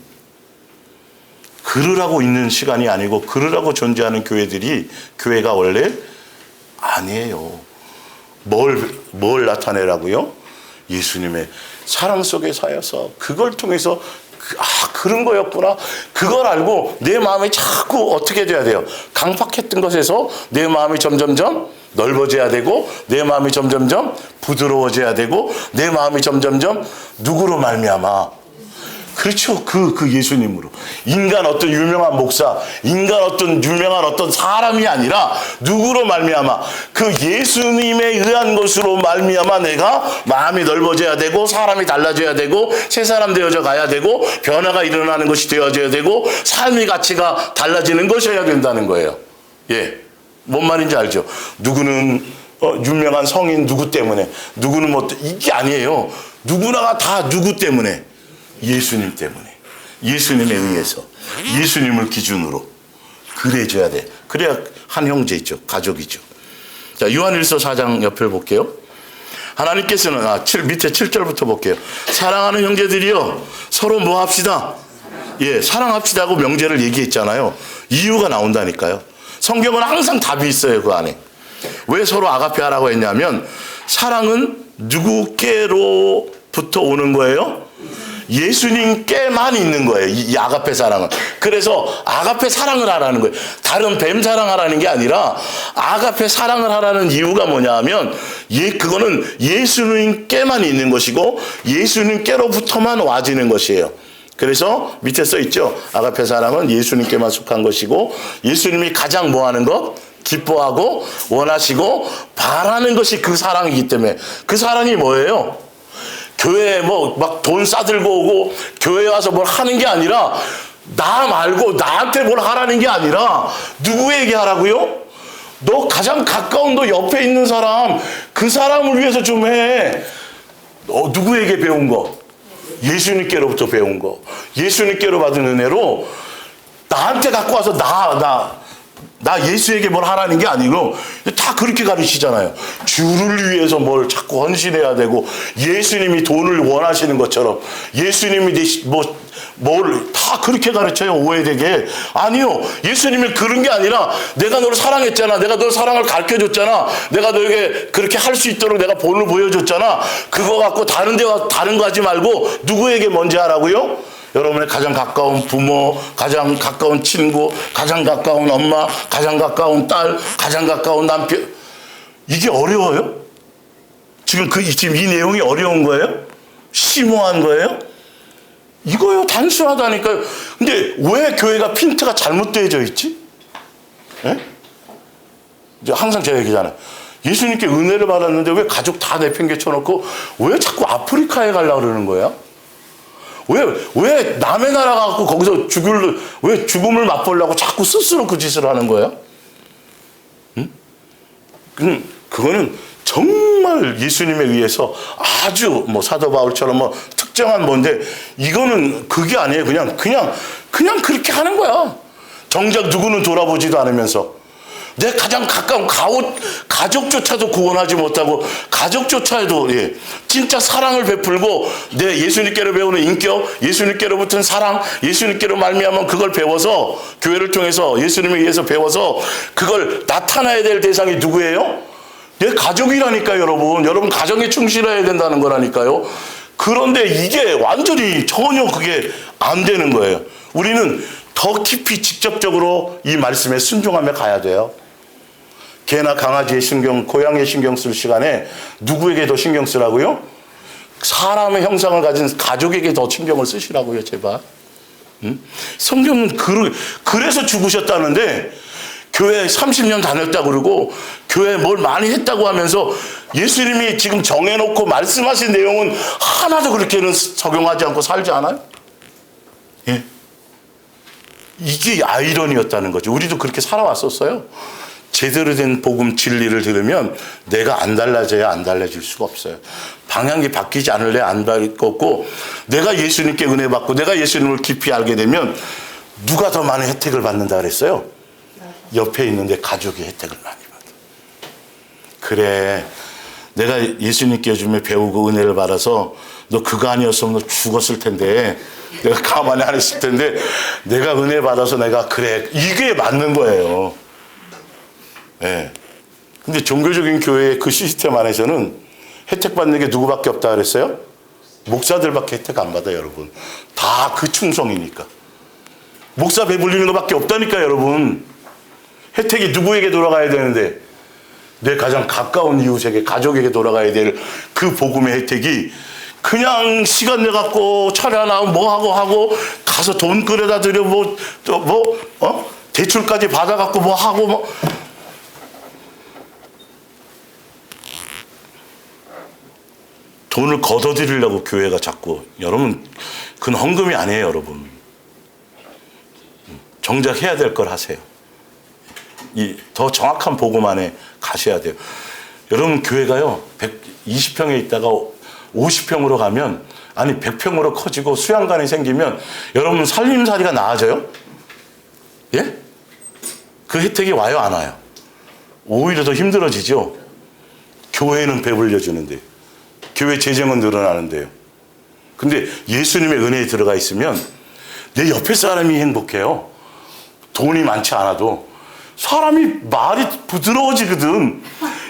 그러라고 있는 시간이 아니고 그러라고 존재하는 교회가 원래 아니에요. 뭘 나타내라고요? 예수님의 사랑 속에 쌓여서 그걸 통해서 그런 거였구나. 그걸 알고 내 마음이 자꾸 어떻게 돼야 돼요? 강팍했던 것에서 내 마음이 점점점 넓어져야 되고 내 마음이 점점점 부드러워져야 되고 내 마음이 점점점 누구로 말미암아? 그렇죠. 그 예수님으로. 인간 어떤 유명한 목사, 인간 어떤 유명한 어떤 사람이 아니라 누구로 말미암아? 그 예수님에 의한 것으로 말미암아 내가 마음이 넓어져야 되고 사람이 달라져야 되고 새 사람 되어져 가야 되고 변화가 일어나는 것이 되어져야 되고 삶의 가치가 달라지는 것이어야 된다는 거예요. 뭔 말인지 알죠? 누구는 유명한 성인 누구 때문에, 누구는 뭐 이게 아니에요. 누구나가 다 누구 때문에? 예수님 때문에, 예수님에 의해서, 예수님을 기준으로 그래줘야 돼. 그래야 한 형제이죠, 가족이죠. 자, 요한일서 4장 옆을 볼게요. 하나님께서는 밑에 7절부터 볼게요. 사랑하는 형제들이여 서로 뭐 합시다? 사랑합시다고 명제를 얘기했잖아요. 이유가 나온다니까요. 성경은 항상 답이 있어요, 그 안에. 왜 서로 아가페 하라고 했냐면 사랑은 누구께로부터 오는 거예요? 예수님께만 있는 거예요. 이 아가페 사랑은. 그래서 아가페 사랑을 하라는 거예요. 다른 뱀 사랑하라는 게 아니라 아가페 사랑을 하라는 이유가 뭐냐 하면 그거는 예수님께만 있는 것이고 예수님께로부터만 와지는 것이에요. 그래서 밑에 써 있죠. 아가페 사랑은 예수님께만 속한 것이고 예수님이 가장 뭐 하는 것? 기뻐하고 원하시고 바라는 것이 그 사랑이기 때문에 그 사랑이 뭐예요? 교회에 뭐 막 돈 싸들고 오고 교회에 와서 뭘 하는 게 아니라 나 말고 나한테 뭘 하라는 게 아니라 누구에게 하라고요? 너 가장 가까운 너 옆에 있는 사람 그 사람을 위해서 좀 해. 누구에게 배운 거? 예수님께로부터 배운 거. 예수님께로 받은 은혜로 나한테 갖고 와서 나 예수에게 뭘 하라는 게 아니고 다 그렇게 가르치잖아요. 주를 위해서 뭘 자꾸 헌신해야 되고 예수님이 돈을 원하시는 것처럼 예수님이 뭘 다 그렇게 가르쳐요. 오해되게. 아니요. 예수님이 그런 게 아니라 내가 너를 사랑했잖아. 내가 너를 사랑을 가르쳐줬잖아. 내가 너에게 그렇게 할 수 있도록 내가 본을 보여줬잖아. 그거 갖고 다른 거 하지 말고 누구에게 먼저 하라고요? 여러분의 가장 가까운 부모, 가장 가까운 친구, 가장 가까운 엄마, 가장 가까운 딸, 가장 가까운 남편. 이게 어려워요? 지금 이 내용이 어려운 거예요? 심오한 거예요? 이거요, 단순하다니까요. 근데 왜 교회가 핀트가 잘못되어져 있지? 항상 제가 얘기잖아요. 예수님께 은혜를 받았는데 왜 가족 다 내팽개쳐놓고 왜 자꾸 아프리카에 가려고 그러는 거야? 왜 남의 나라 가고 거기서 왜 죽음을 맛보려고 자꾸 스스로 그 짓을 하는 거야? 그거는 정말 예수님에 의해서 아주 뭐 사도 바울처럼 뭐 특정한 뭔데 이거는 그게 아니에요. 그냥 그렇게 하는 거야. 정작 누구는 돌아보지도 않으면서. 내 가장 가까운 가족조차도 구원하지 못하고 가족조차도 진짜 사랑을 베풀고 내 예수님께로 배우는 인격, 예수님께로부터는 사랑, 예수님께로 말미암아 그걸 배워서 교회를 통해서 예수님에 의해서 배워서 그걸 나타나야 될 대상이 누구예요? 내 가족이라니까요, 여러분. 여러분 가정에 충실해야 된다는 거라니까요. 그런데 이게 완전히 전혀 그게 안 되는 거예요. 우리는 더 깊이 직접적으로 이 말씀에 순종하며 가야 돼요. 개나 강아지의 신경, 고양이의 신경 쓸 시간에 누구에게 더 신경 쓰라고요? 사람의 형상을 가진 가족에게 더 신경을 쓰시라고요, 제발. 성경은 그래서 죽으셨다는데, 교회 30년 다녔다고 그러고 교회 뭘 많이 했다고 하면서 예수님이 지금 정해놓고 말씀하신 내용은 하나도 그렇게는 적용하지 않고 살지 않아요? 예. 이게 아이러니였다는 거죠. 우리도 그렇게 살아왔었어요. 제대로 된 복음 진리를 들으면 내가 안 달라져야 안 달라질 수가 없어요. 방향이 바뀌지 않을래 안 바뀌었고, 내가 예수님께 은혜 받고 내가 예수님을 깊이 알게 되면 누가 더 많은 혜택을 받는다 그랬어요? 옆에 있는데 가족이 혜택을 많이 받아. 그래, 내가 예수님께 요즘에 배우고 은혜를 받아서 너 그거 아니었으면 너 죽었을 텐데, 내가 가만히 안 했을 텐데, 내가 은혜 받아서 내가 그래, 이게 맞는 거예요. 예. 근데 종교적인 교회의 그 시스템 안에서는 혜택 받는 게 누구밖에 없다 그랬어요? 목사들밖에 혜택 안 받아요, 여러분. 다 그 충성이니까. 목사 배불리는 것밖에 없다니까, 여러분. 혜택이 누구에게 돌아가야 되는데, 내 가장 가까운 이웃에게, 가족에게 돌아가야 될 그 복음의 혜택이 그냥 시간 내갖고 차려 나오면 뭐 하고 가서 돈 끌어다 드려 대출까지 받아갖고 뭐 하고 돈을 걷어들이려고 교회가 자꾸, 여러분, 그건 헌금이 아니에요, 여러분. 정작 해야 될 걸 하세요. 더 정확한 복음 안에 가셔야 돼요. 여러분, 교회가요, 120평에 있다가 50평으로 가면, 아니 100평으로 커지고 수양관이 생기면 여러분 살림살이가 나아져요? 예? 그 혜택이 와요, 안 와요? 오히려 더 힘들어지죠. 교회는 배불려 주는데, 교회 재정은 늘어나는데요. 근데 예수님의 은혜에 들어가 있으면 내 옆에 사람이 행복해요. 돈이 많지 않아도 사람이 말이 부드러워지거든.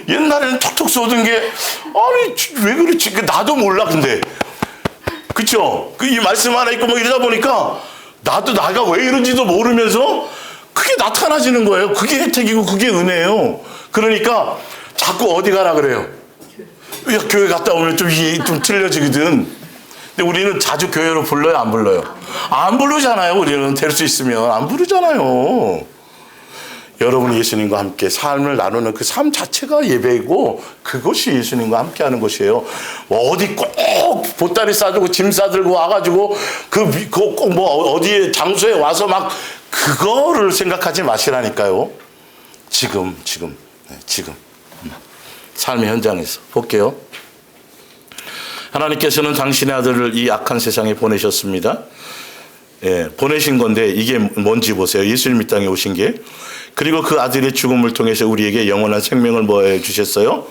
옛날에는 툭툭 쏘던 게, 아니 왜 그렇지? 나도 몰라. 근데 그쵸? 이 말씀 하나 있고 뭐 이러다 보니까 나도 나가 왜 이런지도 모르면서 그게 나타나지는 거예요. 그게 혜택이고 그게 은혜예요. 그러니까 자꾸 어디 가라 그래요. 교회 갔다 오면 좀 틀려지거든. 근데 우리는 자주 교회로 불러요, 안 불러요? 안 부르잖아요. 우리는 될 수 있으면 안 부르잖아요. 여러분이 예수님과 함께 삶을 나누는 그 삶 자체가 예배이고, 그것이 예수님과 함께 하는 것이에요. 어디 꼭 보따리 싸들고 짐 싸들고 와가지고 꼭 뭐 어디에 장소에 와서 막 그거를 생각하지 마시라니까요. 지금 삶의 현장에서 볼게요. 하나님께서는 당신의 아들을 이 악한 세상에 보내셨습니다. 예, 보내신 건데 이게 뭔지 보세요. 예수님 이 땅에 오신 게. 그리고 그 아들의 죽음을 통해서 우리에게 영원한 생명을 뭐 해주셨어요?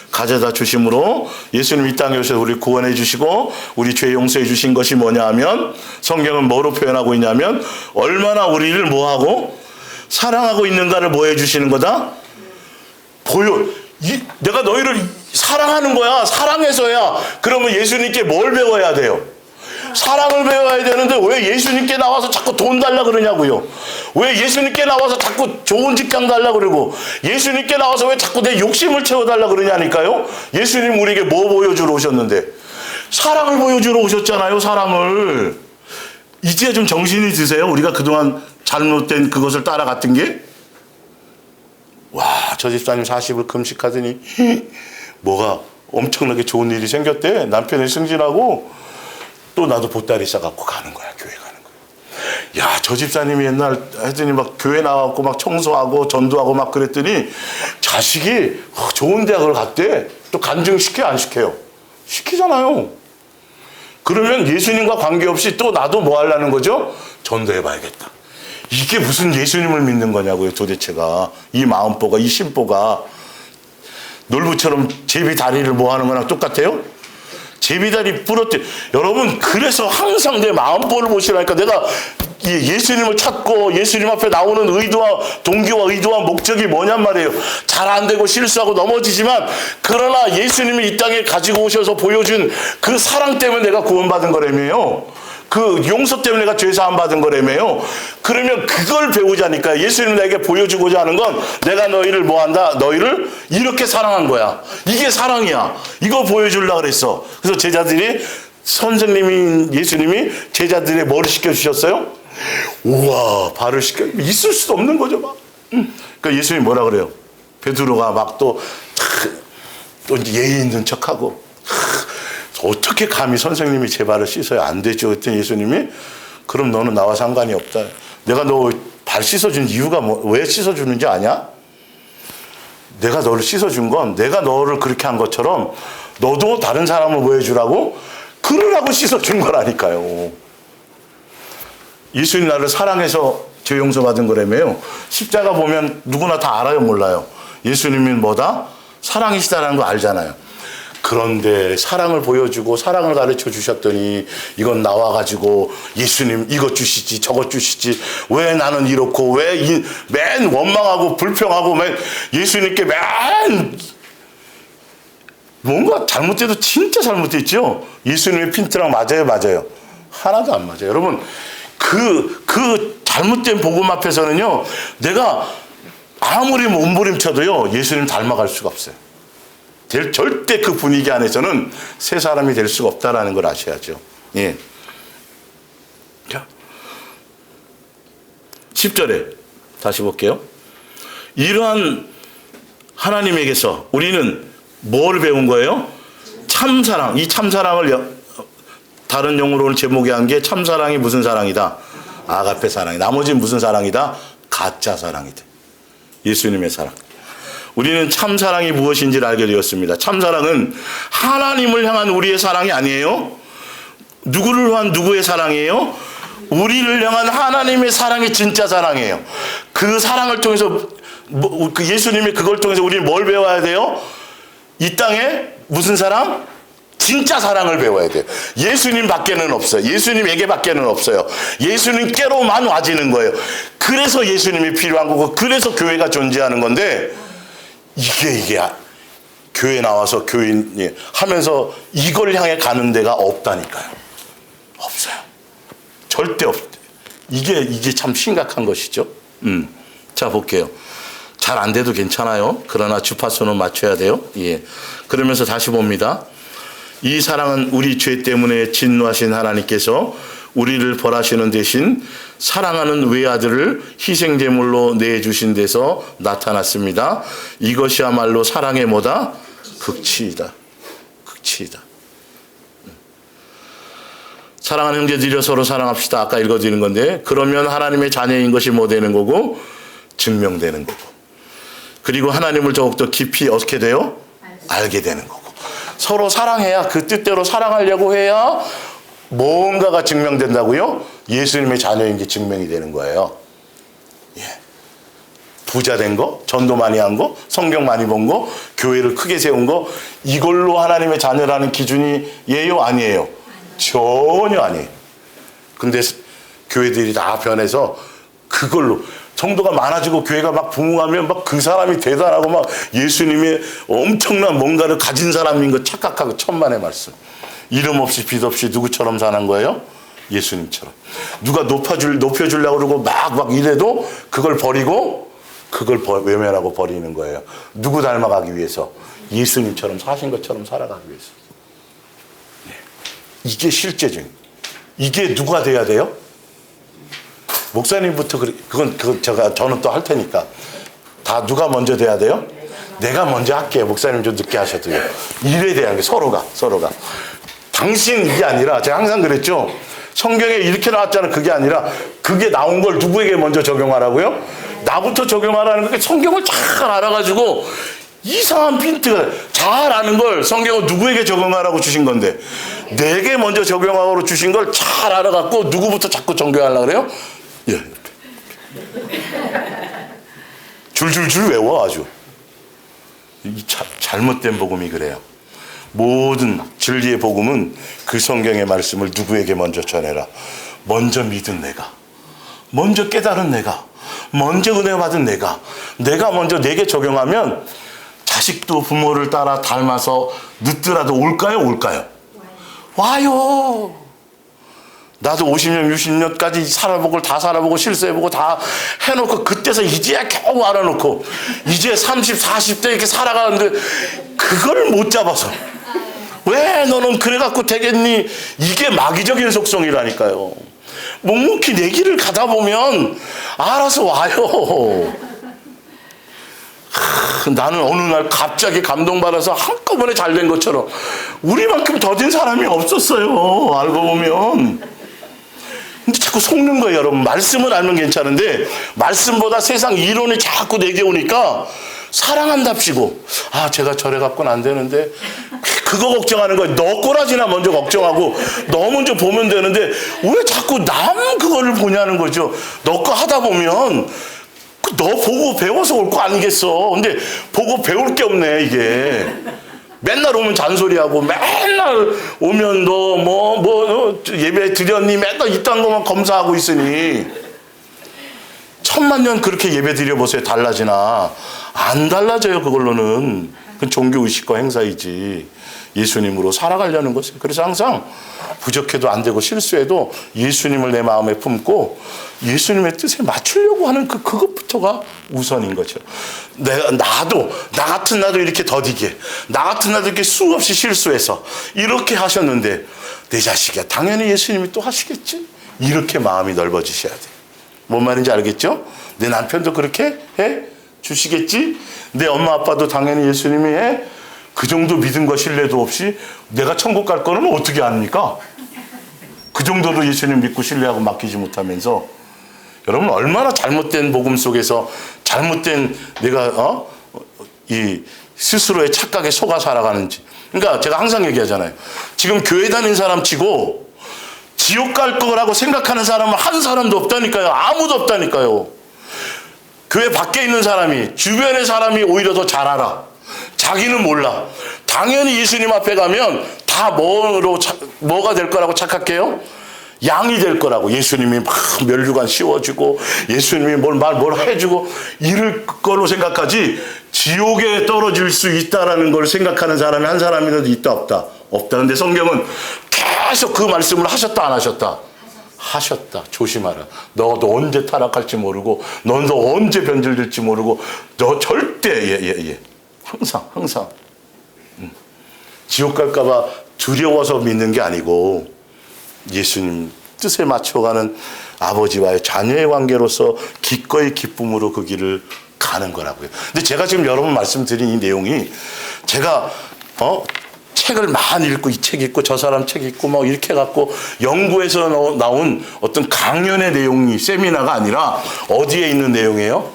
가져다 주심으로 예수님 이 땅에 오셔서 우리 구원해 주시고 우리 죄 용서해 주신 것이 뭐냐 하면, 성경은 뭐로 표현하고 있냐면, 얼마나 우리를 뭐하고 사랑하고 있는가를 뭐 해주시는 거다? 내가 너희를 사랑하는 거야. 사랑해서야. 그러면 예수님께 뭘 배워야 돼요? 사랑을 배워야 되는데 왜 예수님께 나와서 자꾸 돈 달라 그러냐고요. 왜 예수님께 나와서 자꾸 좋은 직장 달라 그러고, 예수님께 나와서 왜 자꾸 내 욕심을 채워달라 그러냐니까요. 예수님 우리에게 뭐 보여주러 오셨는데? 사랑을 보여주러 오셨잖아요. 사랑을. 이제 좀 정신이 드세요? 우리가 그동안 잘못된 그것을 따라갔던 게? 와, 저 집사님 40을 금식하더니 뭐가 엄청나게 좋은 일이 생겼대. 남편이 승진하고 또 나도 보따리 싸갖고 가는 거야. 교회 가는 거야. 야, 저 집사님이 옛날 하더니 막 교회 나와갖고 막 청소하고 전도하고 막 그랬더니 자식이 좋은 대학을 갔대. 또 간증시켜 안 시켜요? 시키잖아요. 그러면 예수님과 관계없이 또 나도 뭐 하려는 거죠? 전도해봐야겠다. 이게 무슨 예수님을 믿는 거냐고요, 도대체가. 이 마음보가, 이 심보가. 놀부처럼 제비 다리를 뭐 하는 거랑 똑같아요? 제비다리 부러뜨. 여러분, 그래서 항상 내 마음보를 보시라니까. 내가 예수님을 찾고 예수님 앞에 나오는 의도와 동기와 의도와 목적이 뭐냔 말이에요. 잘 안 되고 실수하고 넘어지지만, 그러나 예수님이 이 땅에 가지고 오셔서 보여준 그 사랑 때문에 내가 구원받은 거라며요. 그 용서 때문에 내가 죄 사함 받은 거라며요. 그러면 그걸 배우자니까. 예수님 내게 보여주고자 하는 건 내가 너희를 뭐한다? 너희를 이렇게 사랑한 거야. 이게 사랑이야. 이거 보여주려고 그랬어. 그래서 제자들이 선생님인 예수님이 제자들의 뭐를 시켜주셨어요? 우와, 발을 씻겨. 있을 수도 없는 거죠, 막. 그러니까 예수님이 뭐라 그래요? 베드로가 막 또 이제 예의 있는 척하고, 어떻게 감히 선생님이 제 발을 씻어야 안 되죠? 그랬더니 예수님이, 그럼 너는 나와 상관이 없다. 내가 너 발 씻어준 이유가 왜 씻어주는지 아냐? 내가 너를 씻어준 건 내가 너를 그렇게 한 것처럼 너도 다른 사람을 뭐 해주라고? 그러라고 씻어준 거라니까요. 예수님 나를 사랑해서 죄 용서받은 거라며요. 십자가 보면 누구나 다 알아요, 몰라요? 예수님이 뭐다? 사랑이시다라는 거 알잖아요. 그런데 사랑을 보여주고 사랑을 가르쳐 주셨더니 이건 나와가지고 예수님 이것 주시지 저것 주시지 왜 나는 이렇고 왜 맨 원망하고 불평하고 맨 예수님께 맨 뭔가 잘못돼도 진짜 잘못됐죠. 예수님의 핀트랑 맞아요, 맞아요? 하나도 안 맞아요. 여러분 그 잘못된 복음 앞에서는요, 내가 아무리 몸부림쳐도요 예수님 닮아갈 수가 없어요. 절대 그 분위기 안에서는 새 사람이 될 수가 없다라는 걸 아셔야죠. 예. 자, 10절에 다시 볼게요. 이러한 하나님에게서 우리는 뭘 배운 거예요? 참사랑. 이 참사랑을 다른 용어로는 제목이 한 게 참사랑이 무슨 사랑이다? 아가페 사랑이. 나머지는 무슨 사랑이다? 가짜 사랑이다. 예수님의 사랑. 우리는 참사랑이 무엇인지를 알게 되었습니다. 참사랑은 하나님을 향한 우리의 사랑이 아니에요. 누구를 위한 누구의 사랑이에요? 우리를 향한 하나님의 사랑이 진짜 사랑이에요. 그 사랑을 통해서 예수님이 그걸 통해서 우리는 뭘 배워야 돼요? 이 땅에 무슨 사랑? 진짜 사랑을 배워야 돼요. 예수님 밖에는 없어요. 예수님에게 밖에는 없어요. 예수님께로만 와지는 거예요. 그래서 예수님이 필요한 거고 그래서 교회가 존재하는 건데, 이게 교회 나와서 교인이 하면서 이걸 향해 가는 데가 없다니까요. 없어요. 절대 없어요. 이게 참 심각한 것이죠. 자, 볼게요. 잘 안 돼도 괜찮아요. 그러나 주파수는 맞춰야 돼요. 예. 그러면서 다시 봅니다. 이 사랑은 우리 죄 때문에 진노하신 하나님께서 우리를 벌하시는 대신 사랑하는 외아들을 희생제물로 내주신 데서 나타났습니다. 이것이야말로 사랑의 뭐다? 극치이다. 극치이다. 사랑하는 형제들이여 서로 사랑합시다. 아까 읽어드리는 건데, 그러면 하나님의 자녀인 것이 뭐 되는 거고? 증명되는 거고. 그리고 하나님을 더욱더 깊이 어떻게 돼요? 알게 되는 거고. 서로 사랑해야, 그 뜻대로 사랑하려고 해야 뭔가가 증명된다고요? 예수님의 자녀인 게 증명이 되는 거예요. 예. 부자 된 거, 전도 많이 한 거, 성경 많이 본 거, 교회를 크게 세운 거, 이걸로 하나님의 자녀라는 기준이에요? 아니에요? 전혀 아니에요. 근데 교회들이 다 변해서 그걸로 성도가 많아지고 교회가 막 부흥하면 막 그 사람이 대단하고 막 예수님의 엄청난 뭔가를 가진 사람인 거 착각하고 천만의 말씀. 이름 없이 빛 없이 누구처럼 사는 거예요? 예수님처럼. 누가 높여주려고 그러고 막 이래도 그걸 버리고 그걸 외면하고 버리는 거예요. 누구 닮아가기 위해서? 예수님처럼 사신 것처럼 살아가기 위해서. 네. 이게 실제적인. 이게 누가 돼야 돼요? 목사님부터 그건 저는 또 할 테니까. 다 누가 먼저 돼야 돼요? 내가 먼저 할게요. 목사님 좀 늦게 하셔도요. 이래야 돼요. 서로가. 당신 이게 아니라, 제가 항상 그랬죠. 성경에 이렇게 나왔잖아요. 그게 아니라 그게 나온 걸 누구에게 먼저 적용하라고요? 나부터 적용하라는 게, 성경을 잘 알아가지고 이상한 핀트가 잘 아는 걸 성경은 누구에게 적용하라고 주신 건데, 내게 먼저 적용하라고 주신 걸 잘 알아갖고 누구부터 자꾸 적용하려고 그래요? 예. 줄줄줄 외워 아주. 이 잘못된 복음이 그래요. 모든 진리의 복음은 그 성경의 말씀을 누구에게 먼저 전해라. 먼저 믿은 내가, 먼저 깨달은 내가, 먼저 은혜 받은 내가 먼저 내게 적용하면 자식도 부모를 따라 닮아서 늦더라도 올까요? 와요. 나도 50년, 60년까지 살아보고 다 살아보고 실수해보고 다 해놓고 그때서 이제야 겨우 알아놓고 이제 30, 40대 이렇게 살아가는데 그걸 못 잡아서 왜 너는 그래갖고 되겠니? 이게 마귀적인 속성이라니까요. 묵묵히 내 길을 가다 보면 알아서 와요. 나는 어느 날 갑자기 감동받아서 한꺼번에 잘 된 것처럼 우리만큼 더딘 사람이 없었어요. 알고 보면. 근데 자꾸 속는 거예요, 여러분. 말씀을 알면 괜찮은데 말씀보다 세상 이론이 자꾸 내게 오니까 사랑한답시고 제가 저래 갖고는 안 되는데 그거 걱정하는 거예요. 너 꼬라지나 먼저 걱정하고 너 먼저 보면 되는데 왜 자꾸 남 그거를 보냐는 거죠. 너 거 하다 보면 너 보고 배워서 올 거 아니겠어. 근데 보고 배울 게 없네, 이게. 맨날 오면 잔소리하고 맨날 오면 너 예배 드렸니? 맨날 이딴 것만 검사하고 있으니 1000만 년 그렇게 예배 드려보세요. 달라지나? 안 달라져요. 그걸로는. 그건 종교의식과 행사이지. 예수님으로 살아가려는 것이에요. 그래서 항상 부족해도 안 되고 실수해도 예수님을 내 마음에 품고 예수님의 뜻에 맞추려고 하는 그것부터가 우선인 거죠. 나 같은 나도 이렇게 더디게, 나 같은 나도 이렇게 수없이 실수해서 이렇게 하셨는데 내 자식이야. 당연히 예수님이 또 하시겠지? 이렇게 마음이 넓어지셔야 돼요. 뭔 말인지 알겠죠? 내 남편도 그렇게 해 주시겠지? 내 엄마 아빠도 당연히 예수님이 해? 그 정도 믿음과 신뢰도 없이 내가 천국 갈 거는 어떻게 압니까? 그 정도로 예수님 믿고 신뢰하고 맡기지 못하면서 여러분 얼마나 잘못된 복음 속에서 잘못된 내가 이 스스로의 착각에 속아 살아가는지. 그러니까 제가 항상 얘기하잖아요. 지금 교회 다니는 사람 치고 지옥 갈 거라고 생각하는 사람은 한 사람도 없다니까요. 아무도 없다니까요. 교회 밖에 있는 사람이 주변의 사람이 오히려 더 잘 알아. 자기는 몰라. 당연히 예수님 앞에 가면 다 뭐가 될 거라고 착각해요? 양이 될 거라고. 예수님이 막 면류관 씌워주고 예수님이 뭘 해주고 이럴 걸로 생각하지 지옥에 떨어질 수 있다라는 걸 생각하는 사람이 한 사람이라도 있다 없다? 없다는데 성경은 계속 그 말씀을 하셨다 안 하셨다? 하셨다. 조심하라. 너도 언제 타락할지 모르고 너도 언제 변질될지 모르고 너 절대 항상 지옥 갈까 봐 두려워서 믿는 게 아니고 예수님 뜻에 맞춰가는 아버지와의 자녀의 관계로서 기꺼이 기쁨으로 그 길을 가는 거라고요. 근데 제가 지금 여러분 말씀드린 이 내용이 제가 책을 많이 읽고 이 책 읽고 저 사람 책 읽고 막 이렇게 해갖고 연구에서 나온 어떤 강연의 내용이 세미나가 아니라 어디에 있는 내용이에요?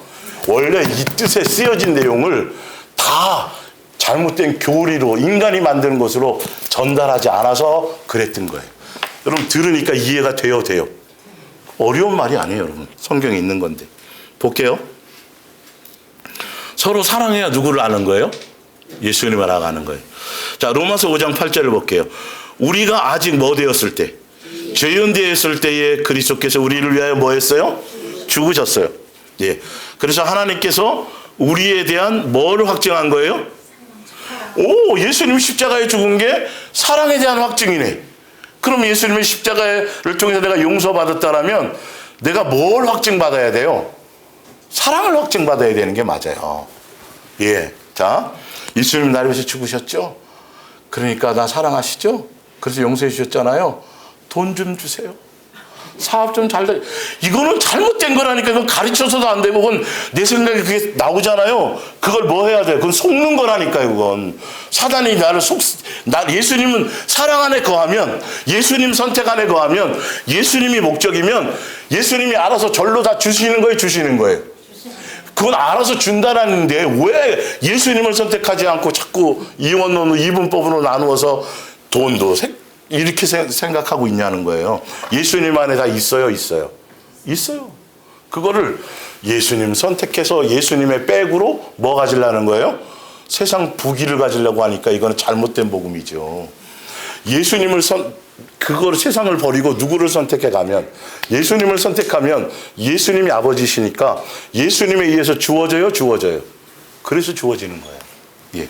원래 이 뜻에 쓰여진 내용을 다 잘못된 교리로 인간이 만드는 것으로 전달하지 않아서 그랬던 거예요. 여러분 들으니까 이해가 돼요. 어려운 말이 아니에요, 여러분. 성경에 있는 건데. 볼게요. 서로 사랑해야 누구를 아는 거예요? 예수님을 알아가는 거예요. 자, 로마서 5장 8절을 볼게요. 우리가 아직 뭐 되었을 때? 죄인 되었을 때에 그리스도께서 우리를 위하여 뭐 했어요? 죽으셨어요. 예. 그래서 하나님께서 우리에 대한 뭘 확증한 거예요? 예수님이 십자가에 죽은 게 사랑에 대한 확증이네. 그럼 예수님의 십자가를 통해서 내가 용서받았다라면 내가 뭘 확증받아야 돼요? 사랑을 확증받아야 되는 게 맞아요. 예. 자, 예수님 나를 위해서 죽으셨죠? 그러니까 나 사랑하시죠? 그래서 용서해 주셨잖아요. 돈 좀 주세요. 사업 좀 잘 돼. 이거는 잘못된 거라니까. 이건 가르쳐서도 안 되고, 그건 내 생각에 그게 나오잖아요. 그걸 뭐 해야 돼? 그건 속는 거라니까요, 그건. 사단이 예수님은 사랑 안에 거하면, 예수님 선택 안에 거하면, 예수님이 목적이면, 예수님이 알아서 절로 다 주시는 거예요. 그건 알아서 준다라는데, 왜 예수님을 선택하지 않고 자꾸 이분법으로 나누어서 돈도 이렇게 생각하고 있냐는 거예요. 예수님 안에 다 있어요. 그거를 예수님 선택해서 예수님의 백으로 뭐 가지려는 거예요? 세상 부귀를 가지려고 하니까 이거는 잘못된 복음이죠. 그거를 세상을 버리고 누구를 선택해 가면, 예수님을 선택하면 예수님이 아버지시니까 예수님에 의해서 주어져요. 그래서 주어지는 거예요. 예.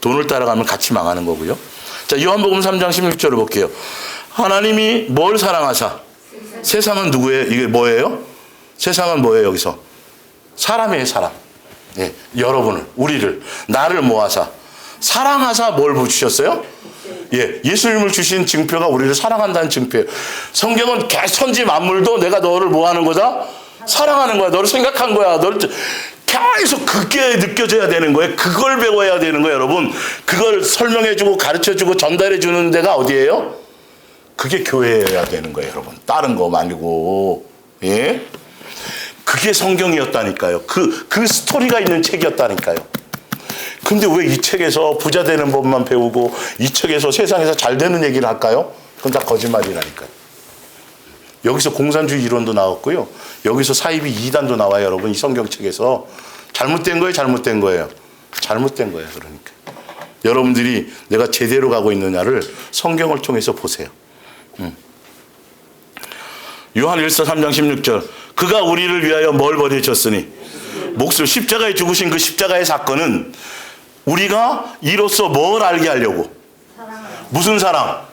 돈을 따라가면 같이 망하는 거고요. 자, 요한복음 3장 16절을 볼게요. 하나님이 뭘 사랑하사? 세상은 누구예요? 이게 뭐예요? 세상은 뭐예요, 여기서? 사람이에요, 사람. 예, 여러분을, 우리를, 나를 모아사. 사랑하사 뭘 주셨어요? 예, 예수님을 주신 증표가 우리를 사랑한다는 증표예요. 성경은 천지 만물도 내가 너를 뭐 하는 거다? 사랑하는 거야. 너를 생각한 거야. 너를 계속 그게 느껴져야 되는 거예요. 그걸 배워야 되는 거예요, 여러분. 그걸 설명해주고 가르쳐주고 전달해주는 데가 어디예요? 그게 교회여야 되는 거예요, 여러분. 다른 거 말고. 예? 그게 성경이었다니까요. 그 스토리가 있는 책이었다니까요. 근데 왜 이 책에서 부자 되는 법만 배우고 이 책에서 세상에서 잘 되는 얘기를 할까요? 그건 다 거짓말이라니까요. 여기서 공산주의 이론도 나왔고요. 여기서 사이비 이단도 나와요, 여러분. 이 성경책에서. 잘못된 거예요, 잘못된 거예요? 잘못된 거예요, 그러니까. 여러분들이 내가 제대로 가고 있느냐를 성경을 통해서 보세요. 요한 1서 3장 16절. 그가 우리를 위하여 뭘 버리셨으니? 목숨, 십자가에 죽으신 그 십자가의 사건은 우리가 이로써 뭘 알게 하려고? 무슨 사랑?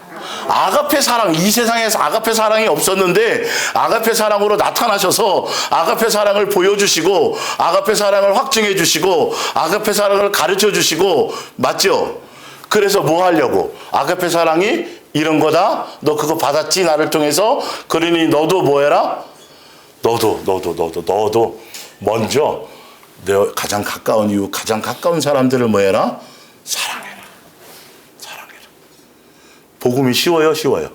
아가페 사랑. 이 세상에서 아가페 사랑이 없었는데 아가페 사랑으로 나타나셔서 아가페 사랑을 보여주시고 아가페 사랑을 확증해 주시고 아가페 사랑을 가르쳐 주시고, 맞죠? 그래서 뭐 하려고? 아가페 사랑이 이런 거다. 너 그거 받았지, 나를 통해서. 그러니 너도 뭐 해라? 너도 먼저 내 가장 가까운 이유, 가장 가까운 사람들을 뭐 해라? 사랑해라. 복음이 쉬워요, 쉬워요?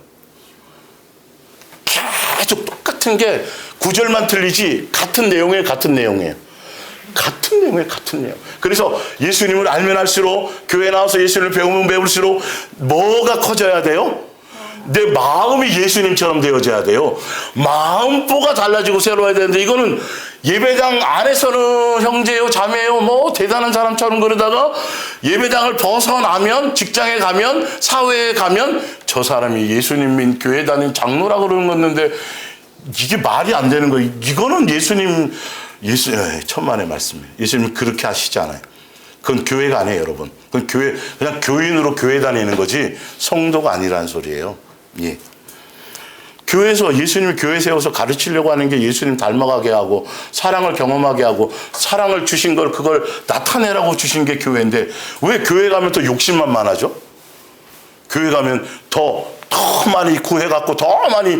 계속 똑같은 게 구절만 틀리지 같은 내용이에요, 같은 내용이에요. 그래서 예수님을 알면 알수록, 교회 나와서 예수님을 배우면 배울수록 뭐가 커져야 돼요? 내 마음이 예수님처럼 되어져야 돼요. 마음보가 달라지고 새로워야 되는데, 이거는 예배당 안에서는 형제요, 자매요, 뭐 대단한 사람처럼 그러다가 예배당을 벗어나면, 직장에 가면, 사회에 가면 저 사람이 예수님 교회 다닌 장로라고 그러는 건데 이게 말이 안 되는 거예요. 이거는 천만의 말씀이에요. 예수님 그렇게 하시지 않아요. 그건 교회가 아니에요, 여러분. 그건 그냥 교인으로 교회 다니는 거지 성도가 아니라는 소리예요. 예. 교회에서 예수님이 교회 세워서 가르치려고 하는 게 예수님 닮아가게 하고 사랑을 경험하게 하고 사랑을 주신 걸, 그걸 나타내라고 주신 게 교회인데, 왜 교회 가면 더 욕심만 많아져? 교회 가면 더 많이 구해갖고 더 많이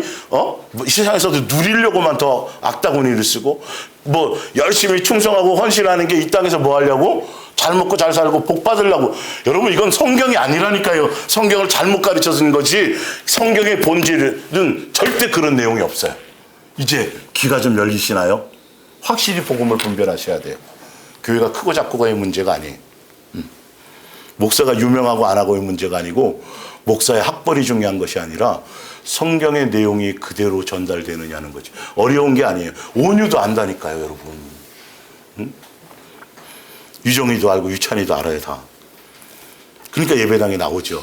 이 세상에서도 누리려고만 더 악다구니를 쓰고, 뭐 열심히 충성하고 헌신하는 게 이 땅에서 뭐 하려고? 잘 먹고 잘 살고 복 받으려고. 여러분, 이건 성경이 아니라니까요. 성경을 잘못 가르쳐 쓴 거지 성경의 본질은 절대 그런 내용이 없어요. 이제 귀가 좀 열리시나요? 확실히 복음을 분별하셔야 돼요. 교회가 크고 작고가의 문제가 아니에요. 목사가 유명하고 안 하고의 문제가 아니고, 목사의 학벌이 중요한 것이 아니라 성경의 내용이 그대로 전달되느냐는 거지. 어려운 게 아니에요. 온유도 안다니까요, 여러분. 유정이도 알고 유찬이도 알아요, 다. 그러니까 예배당에 나오죠.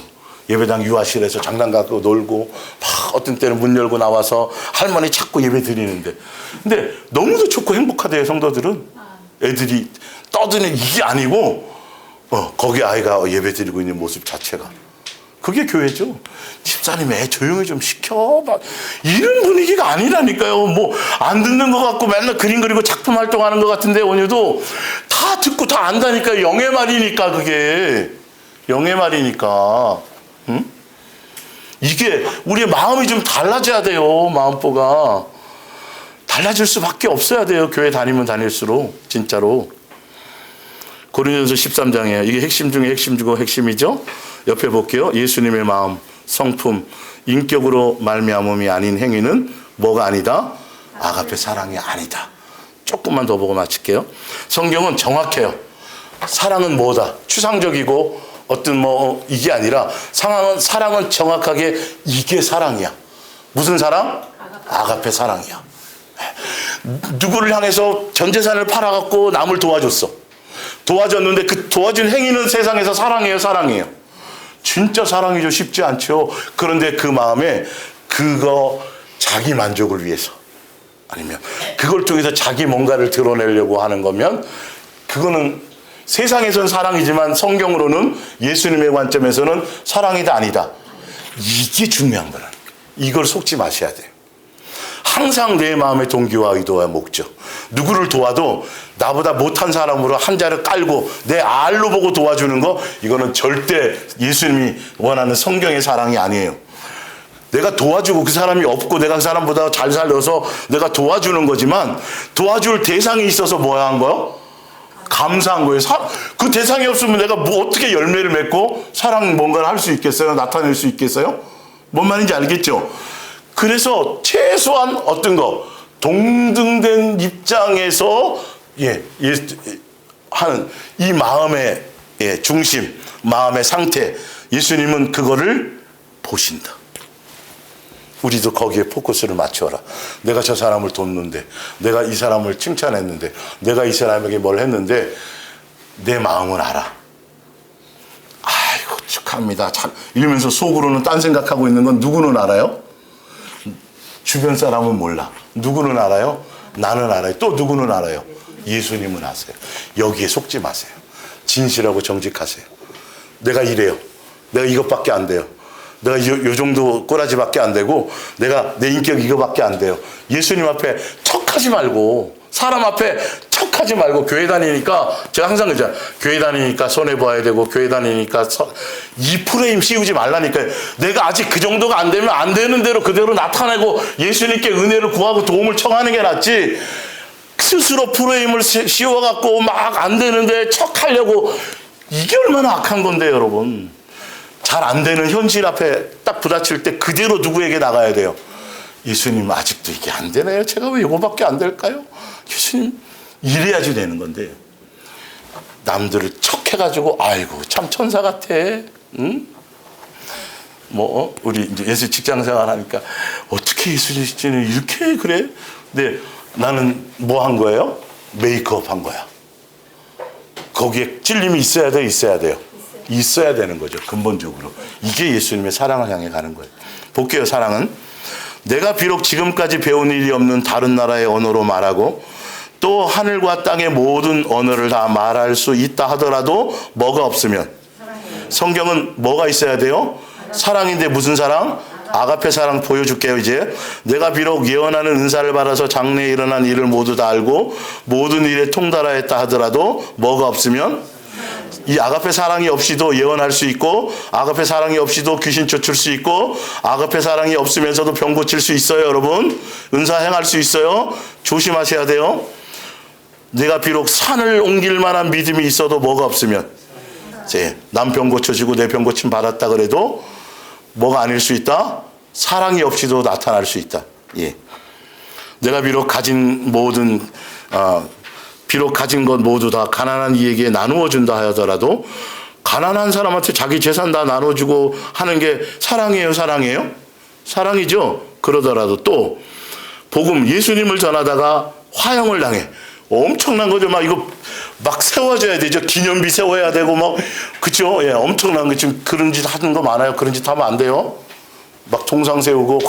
예배당 유아실에서 장난 갖고 놀고, 막 어떤 때는 문 열고 나와서 할머니 찾고 예배 드리는데, 근데 너무도 좋고 행복하대요, 성도들은. 애들이 떠드는 이게 아니고 거기 아이가 예배 드리고 있는 모습 자체가, 그게 교회죠. 집사님 애 조용히 좀 시켜. 막 이런 분위기가 아니라니까요. 뭐 안 듣는 것 같고 맨날 그림 그리고 작품 활동하는 것 같은데, 온유도 다 듣고 다 안다니까요. 영의 말이니까, 그게 영의 말이니까. 응? 이게 우리의 마음이 좀 달라져야 돼요. 마음보가 달라질 수밖에 없어야 돼요. 교회 다니면 다닐수록. 진짜로. 고린도전서 13장이에요. 이게 핵심 중에 핵심이고 핵심이죠. 옆에 볼게요. 예수님의 마음, 성품, 인격으로 말미암음이 아닌 행위는 뭐가 아니다? 아가페 사랑이 아니다. 조금만 더 보고 마칠게요. 성경은 정확해요. 사랑은 뭐다? 추상적이고 어떤 뭐 이게 아니라, 사랑은 정확하게 이게 사랑이야. 무슨 사랑? 아가페 사랑이야. 누구를 향해서 전 재산을 팔아갖고 남을 도와줬어. 도와줬는데 그 도와준 행위는 세상에서 사랑이에요. 진짜 사랑이죠. 쉽지 않죠. 그런데 그 마음에 자기 만족을 위해서, 아니면 그걸 통해서 자기 뭔가를 드러내려고 하는 거면, 그거는 세상에선 사랑이지만 성경으로는, 예수님의 관점에서는 사랑이다 아니다. 이게 중요한 거라니까. 이걸 속지 마셔야 돼요. 항상 내 마음의 동기와 의도와 목적. 누구를 도와도 나보다 못한 사람으로 한 자를 깔고 내 알로 보고 도와주는 거, 이거는 절대 예수님이 원하는 성경의 사랑이 아니에요. 내가 도와주고 그 사람이 없고 내가 그 사람보다 잘 살려서 내가 도와주는 거지만, 도와줄 대상이 있어서 뭐야 한 거요? 감사한 거예요. 그 대상이 없으면 내가 뭐 어떻게 열매를 맺고 사랑 뭔가를 할 수 있겠어요? 나타낼 수 있겠어요? 뭔 말인지 알겠죠? 그래서 최소한 어떤 거, 동등된 입장에서 하는 이 마음의 중심, 마음의 상태, 예수님은 그거를 보신다. 우리도 거기에 포커스를 맞춰라. 내가 저 사람을 돕는데, 내가 이 사람을 칭찬했는데, 내가 이 사람에게 뭘 했는데 내 마음을 알아. 아이고 축하합니다. 참 이러면서 속으로는 딴 생각하고 있는 건 누구는 알아요? 주변 사람은 몰라. 누구는 알아요? 나는 알아요. 또 누구는 알아요? 예수님은 아세요. 여기에 속지 마세요. 진실하고 정직하세요. 내가 이래요. 내가 이것밖에 안 돼요. 내가 요 정도 꼬라지밖에 안 되고, 내가 내 인격 이거밖에 안 돼요. 예수님 앞에 척하지 말고, 사람 앞에 척하지 말고. 교회 다니니까 제가 항상 그러잖아요. 교회 다니니까 손해봐야 되고, 교회 다니니까 이 프레임 씌우지 말라니까요. 내가 아직 그 정도가 안 되면 안 되는 대로 그대로 나타내고 예수님께 은혜를 구하고 도움을 청하는 게 낫지, 스스로 프레임을 씌워갖고 막 안 되는데 척하려고. 이게 얼마나 악한 건데 여러분. 잘 안 되는 현실 앞에 딱 부딪힐 때 그대로 누구에게 나가야 돼요? 예수님, 아직도 이게 안 되네요. 제가 왜 이거밖에 안 될까요? 예수님, 이래야지 되는 건데, 남들을 척해가지고 아이고 참 천사 같아. 응? 뭐 우리 이제 예수 직장 생활하니까 어떻게 예수님은 이렇게 그래? 근데 나는 뭐 한 거예요? 메이크업 한 거야. 거기에 찔림이 있어야 돼, 있어야 돼요? 있어야 되는 거죠. 근본적으로. 이게 예수님의 사랑을 향해 가는 거예요. 볼게요. 사랑은 내가 비록 지금까지 배운 일이 없는 다른 나라의 언어로 말하고 또 하늘과 땅의 모든 언어를 다 말할 수 있다 하더라도 뭐가 없으면, 성경은 뭐가 있어야 돼요? 사랑인데 무슨 사랑? 아가페 사랑 보여줄게요. 이제 내가 비록 예언하는 은사를 받아서 장래에 일어난 일을 모두 다 알고 모든 일에 통달하였다 하더라도 뭐가 없으면, 이 아가페 사랑이 없이도 예언할 수 있고, 아가페 사랑이 없이도 귀신 쫓을 수 있고, 아가페 사랑이 없으면서도 병 고칠 수 있어요. 여러분, 은사 행할 수 있어요. 조심하셔야 돼요. 내가 비록 산을 옮길 만한 믿음이 있어도 뭐가 없으면, 남 병 고쳐지고 내 병 고침 받았다 그래도 뭐가 아닐 수 있다? 사랑이 없이도 나타날 수 있다. 예. 내가 비록 가진 것 모두 다 가난한 이에게 나누어 준다 하더라도, 가난한 사람한테 자기 재산 다 나눠주고 하는 게 사랑이에요, 사랑이에요? 사랑이죠. 그러더라도 또 복음, 예수님을 전하다가 화형을 당해. 엄청난 거죠. 막 이거 막 세워져야 되죠. 기념비 세워야 되고 막, 그죠? 예, 엄청난 거. 지금 그런 짓 하는 거 많아요. 그런 짓 하면 안 돼요. 막 동상 세우고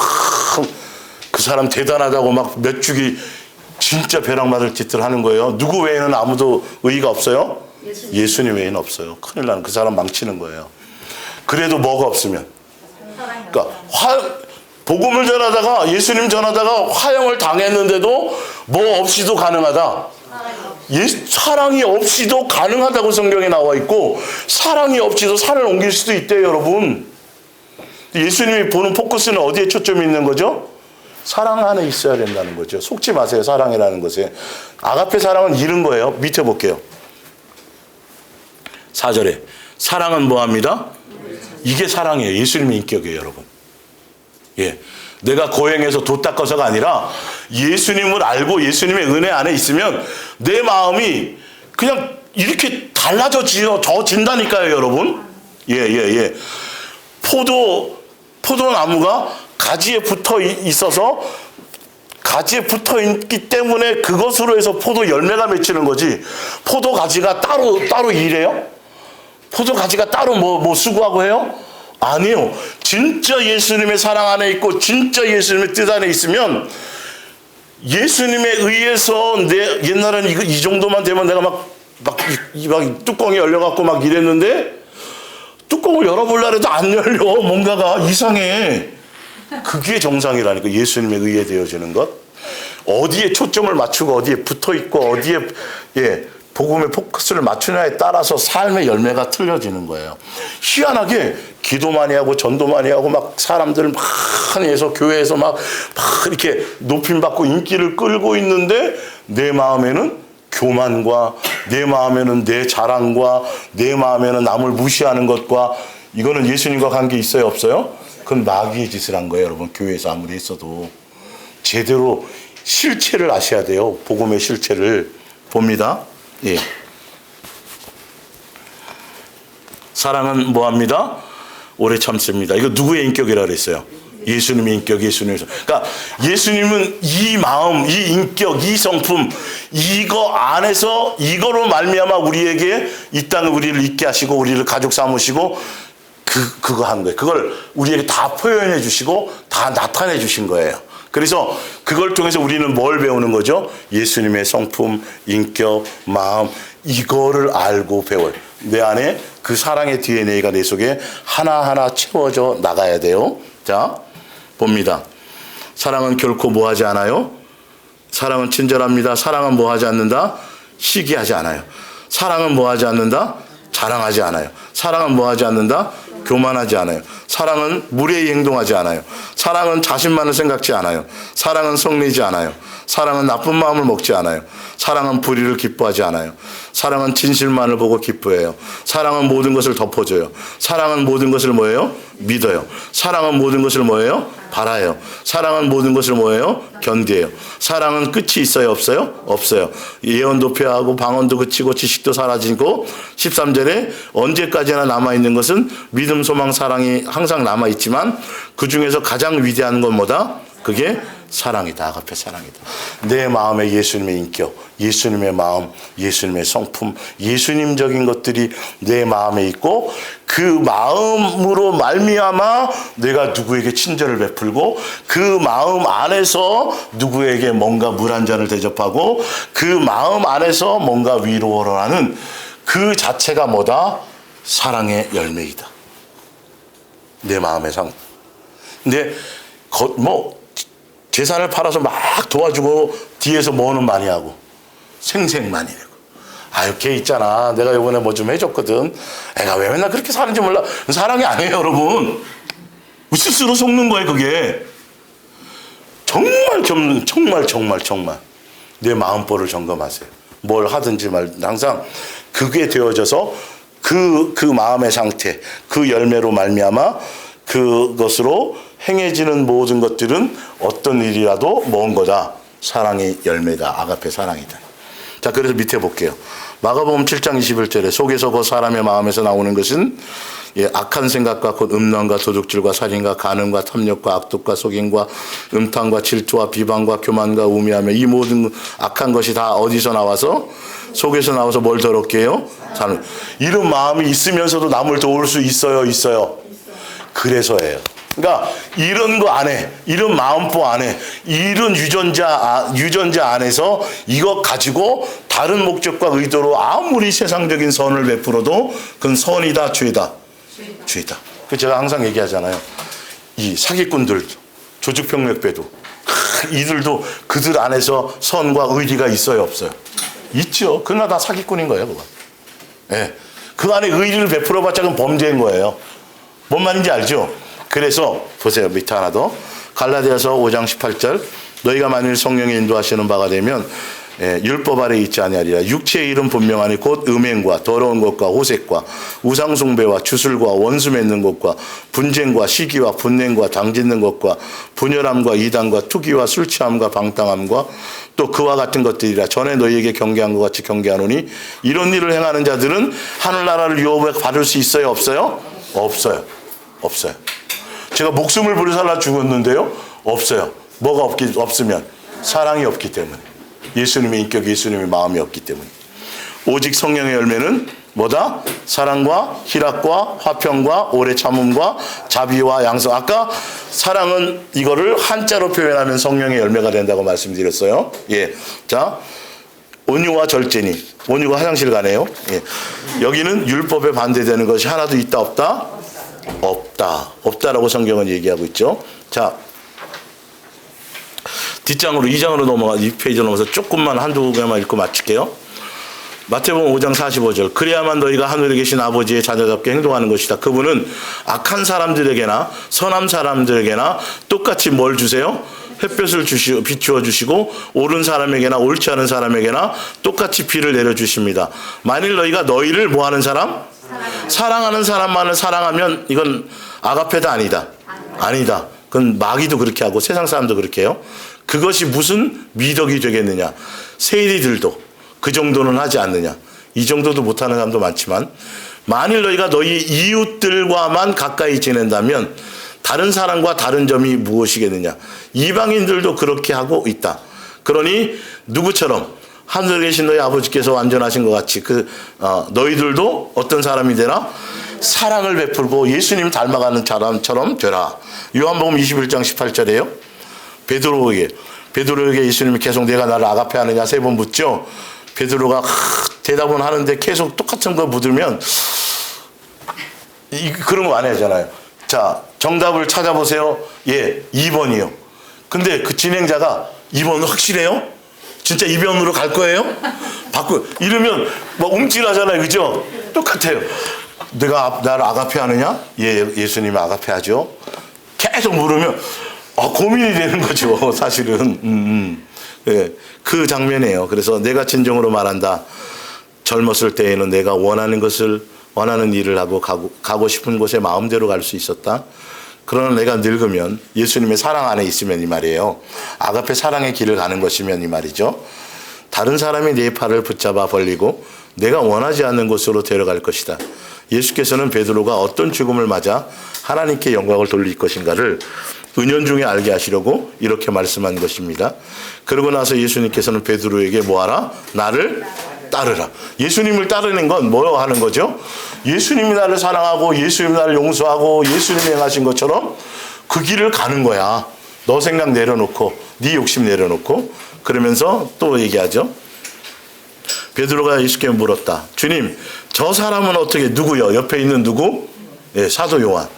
그 사람 대단하다고 막 몇 주기 진짜 벼락맞을 짓들 하는 거예요. 누구 외에는 아무도 의의가 없어요? 예수님 외에는 없어요. 큰일 나는, 그 사람 망치는 거예요. 그래도 뭐가 없으면, 그러니까 복음을 전하다가, 예수님 전하다가 화형을 당했는데도 뭐 없이도 가능하다. 사랑이 없이도 가능하다고 성경에 나와 있고, 사랑이 없이도 산을 옮길 수도 있대요, 여러분. 예수님이 보는 포커스는 어디에 초점이 있는 거죠? 사랑 안에 있어야 된다는 거죠. 속지 마세요, 사랑이라는 것에. 아가페 사랑은 이런 거예요. 밑에 볼게요. 4절에 사랑은 뭐합니다? 이게 사랑이에요. 예수님의 인격이에요, 여러분. 예, 내가 고행해서 도 닦아서가 아니라 예수님을 알고 예수님의 은혜 안에 있으면 내 마음이 그냥 이렇게 달라져진다니까요, 여러분. 예. 포도나무가 가지에 붙어 있어서, 가지에 붙어 있기 때문에 그것으로 해서 포도 열매가 맺히는 거지, 포도 가지가 따로 일해요? 포도 가지가 따로 뭐 수고하고 해요? 아니에요. 진짜 예수님의 사랑 안에 있고 진짜 예수님의 뜻 안에 있으면, 예수님에 의해서 옛날에는 이 정도만 되면 내가 막 뚜껑이 열려갖고 막 이랬는데, 뚜껑을 열어보려고 해도 안 열려. 뭔가가 이상해. 그게 정상이라니까. 예수님에 의해 되어지는 것. 어디에 초점을 맞추고 어디에 붙어 있고 어디에 복음의 포커스를 맞추냐에 따라서 삶의 열매가 틀려지는 거예요. 희한하게 기도 많이 하고 전도 많이 하고 막 사람들 많이 해서 교회에서 막 이렇게 높임받고 인기를 끌고 있는데 내 마음에는 교만과 내 마음에는 내 자랑과 내 마음에는 남을 무시하는 것과 이거는 예수님과 관계 있어요 없어요? 그건 마귀의 짓을 한 거예요 여러분. 교회에서 아무리 했어도 제대로 실체를 아셔야 돼요. 복음의 실체를 봅니다. 예. 사랑은 뭐합니다? 오래 참습니다. 이거 누구의 인격이라 그랬어요? 예수님의 인격, 예수님의 성품. 그러니까 예수님은 이 마음, 이 인격, 이 성품, 이거 안에서 이거로 말미암아 우리에게 이 땅에 우리를 있게 하시고 우리를 가족 삼으시고 그거 한 거예요. 그걸 우리에게 다 표현해 주시고 다 나타내 주신 거예요. 그래서 그걸 통해서 우리는 뭘 배우는 거죠? 예수님의 성품, 인격, 마음 이거를 알고 배워요. 내 안에 그 사랑의 DNA가 내 속에 하나하나 채워져 나가야 돼요. 자, 봅니다. 사랑은 결코 뭐하지 않아요? 사랑은 친절합니다. 사랑은 뭐하지 않는다? 시기하지 않아요. 사랑은 뭐하지 않는다? 자랑하지 않아요. 사랑은 뭐하지 않는다? 교만하지 않아요. 사랑은 무례히 행동하지 않아요. 사랑은 자신만을 생각지 않아요. 사랑은 성내지 않아요. 사랑은 나쁜 마음을 먹지 않아요. 사랑은 불의를 기뻐하지 않아요. 사랑은 진실만을 보고 기뻐해요. 사랑은 모든 것을 덮어줘요. 사랑은 모든 것을 뭐예요? 믿어요. 사랑은 모든 것을 뭐예요? 바라요. 사랑은 모든 것을 뭐예요? 견디해요. 사랑은 끝이 있어요? 없어요? 없어요. 예언도 폐하고 방언도 그치고 지식도 사라지고 13절에 언제까지나 남아있는 것은 믿음, 소망, 사랑이 항상 남아있지만 그 중에서 가장 위대한 건 뭐다? 그게 사랑이다. 아가페 사랑이다. 내 마음에 예수님의 인격, 예수님의 마음, 예수님의 성품, 예수님적인 것들이 내 마음에 있고 그 마음으로 말미암아 내가 누구에게 친절을 베풀고 그 마음 안에서 누구에게 뭔가 물 한 잔을 대접하고 그 마음 안에서 뭔가 위로를 하는 그 자체가 뭐다? 사랑의 열매이다. 내 마음의 상. 근데 재산을 팔아서 막 도와주고 뒤에서 뭐는 많이 하고 생색 많이 내고 아유 걔 있잖아 내가 이번에 뭐 좀 해줬거든 애가 왜 맨날 그렇게 사는지 몰라. 사랑이 아니에요 여러분. 스스로 속는 거예요 그게. 정말 내 마음보를 점검하세요. 뭘 하든지 항상 그게 되어져서 그 마음의 상태 그 열매로 말미암아 그것으로 행해지는 모든 것들은 어떤 일이라도 모은 거다. 사랑의 열매다. 아가페 사랑이다. 자, 그래서 밑에 볼게요. 마가복음 7장 21절에 속에서 그 사람의 마음에서 나오는 것은 악한 생각과 곧 음란과 도둑질과 살인과 간음과 탐욕과 악독과 속임과 음탕과 질투와 비방과 교만과 우매하며 이 모든 악한 것이 다 어디서 나와서? 속에서 나와서 뭘 더럽게 해요? 이런 마음이 있으면서도 남을 도울 수 있어요? 그래서예요. 그러니까 이런 거 안에, 이런 마음보 안에, 이런 유전자 안에서 이거 가지고 다른 목적과 의도로 아무리 세상적인 선을 베풀어도 그건 선이다, 죄다. 그 제가 항상 얘기하잖아요. 이 사기꾼들, 조직병력배도 이들도 그들 안에서 선과 의리가 있어요, 없어요? 있죠. 그러나 다 사기꾼인 거예요, 그거. 예. 그 안에 의리를 베풀어봤자 그건 범죄인 거예요. 뭔 말인지 알죠? 그래서 보세요. 밑에 하나 더. 갈라디아서 5장 18절 너희가 만일 성령의 인도하시는 바가 되면 율법 아래 있지 아니하리라. 육체의 일은 분명하니 곧 음행과 더러운 것과 호색과 우상숭배와 주술과 원수 맺는 것과 분쟁과 시기와 분냉과 당짓는 것과 분열함과 이단과 투기와 술취함과 방탕함과 또 그와 같은 것들이라. 전에 너희에게 경계한 것 같이 경계하노니 이런 일을 행하는 자들은 하늘나라를 유업에 받을 수 있어요? 없어요? 없어요. 제가 목숨을 부르살라 죽었는데요? 없어요. 뭐가 없으면? 사랑이 없기 때문에. 예수님의 인격, 예수님의 마음이 없기 때문에. 오직 성령의 열매는 뭐다? 사랑과 희락과 화평과 오래 참음과 자비와 양성. 아까 사랑은 이거를 한자로 표현하면 성령의 열매가 된다고 말씀드렸어요. 예. 자, 온유와 절제니. 온유가 화장실 가네요. 예. 여기는 율법에 반대되는 것이 하나도 있다 없다? 없다라고 성경은 얘기하고 있죠. 자, 뒷장으로 2장으로 넘어가 2페이지 넘어서 조금만 한두 개만 읽고 마칠게요. 마태복음 5장 45절. 그래야만 너희가 하늘에 계신 아버지의 자녀답게 행동하는 것이다. 그분은 악한 사람들에게나 선한 사람들에게나 똑같이 뭘 주세요? 햇볕을 비추어 주시고 옳은 사람에게나 옳지 않은 사람에게나 똑같이 비를 내려 주십니다. 만일 너희가 너희를 뭐 하는 사람? 사랑하는 사람만을 사랑하면 이건 아가페다 아니다. 아니다. 그건 마귀도 그렇게 하고 세상 사람도 그렇게 해요. 그것이 무슨 미덕이 되겠느냐? 세리들도 그 정도는 하지 않느냐? 이 정도도 못하는 사람도 많지만 만일 너희가 너희 이웃들과만 가까이 지낸다면 다른 사람과 다른 점이 무엇이겠느냐? 이방인들도 그렇게 하고 있다. 그러니 누구처럼 하늘에 계신 너희 아버지께서 완전하신 것 같이 너희들도 어떤 사람이 되라? 사랑을 베풀고 예수님 닮아가는 사람처럼 되라. 요한복음 21장 18절에요. 베드로에게 예수님이 계속 내가 나를 아가페 하느냐 3번 묻죠. 베드로가 대답은 하는데 계속 똑같은 거 묻으면 그런 거 안 하잖아요. 자, 정답을 찾아보세요. 예, 2번이요. 근데 그 진행자가 2번 확실해요? 진짜 2번으로 갈 거예요? 이러면 막 움찔하잖아요. 그죠? 똑같아요. 내가 나를 아가페 하느냐? 예, 예수님이 아가페 하죠. 계속 물으면 고민이 되는 거죠. 사실은. 예, 그 장면이에요. 그래서 내가 진정으로 말한다. 젊었을 때에는 내가 원하는 일을 하고 가고 싶은 곳에 마음대로 갈 수 있었다. 그러나 내가 늙으면 예수님의 사랑 안에 있으면 이 말이에요. 아가페 사랑의 길을 가는 것이면 이 말이죠. 다른 사람이 내 팔을 붙잡아 벌리고 내가 원하지 않는 곳으로 데려갈 것이다. 예수께서는 베드로가 어떤 죽음을 맞아 하나님께 영광을 돌릴 것인가를 은연중에 알게 하시려고 이렇게 말씀한 것입니다. 그러고 나서 예수님께서는 베드로에게 뭐하라? 나를 따르라. 예수님을 따르는 건 뭐 하는 거죠? 예수님이 나를 사랑하고 예수님이 나를 용서하고 예수님이 행하신 것처럼 그 길을 가는 거야. 너 생각 내려놓고 네 욕심 내려놓고. 그러면서 또 얘기하죠. 베드로가 예수께 물었다. 주님, 저 사람은 어떻게 누구요? 옆에 있는 누구? 예, 사도 요한.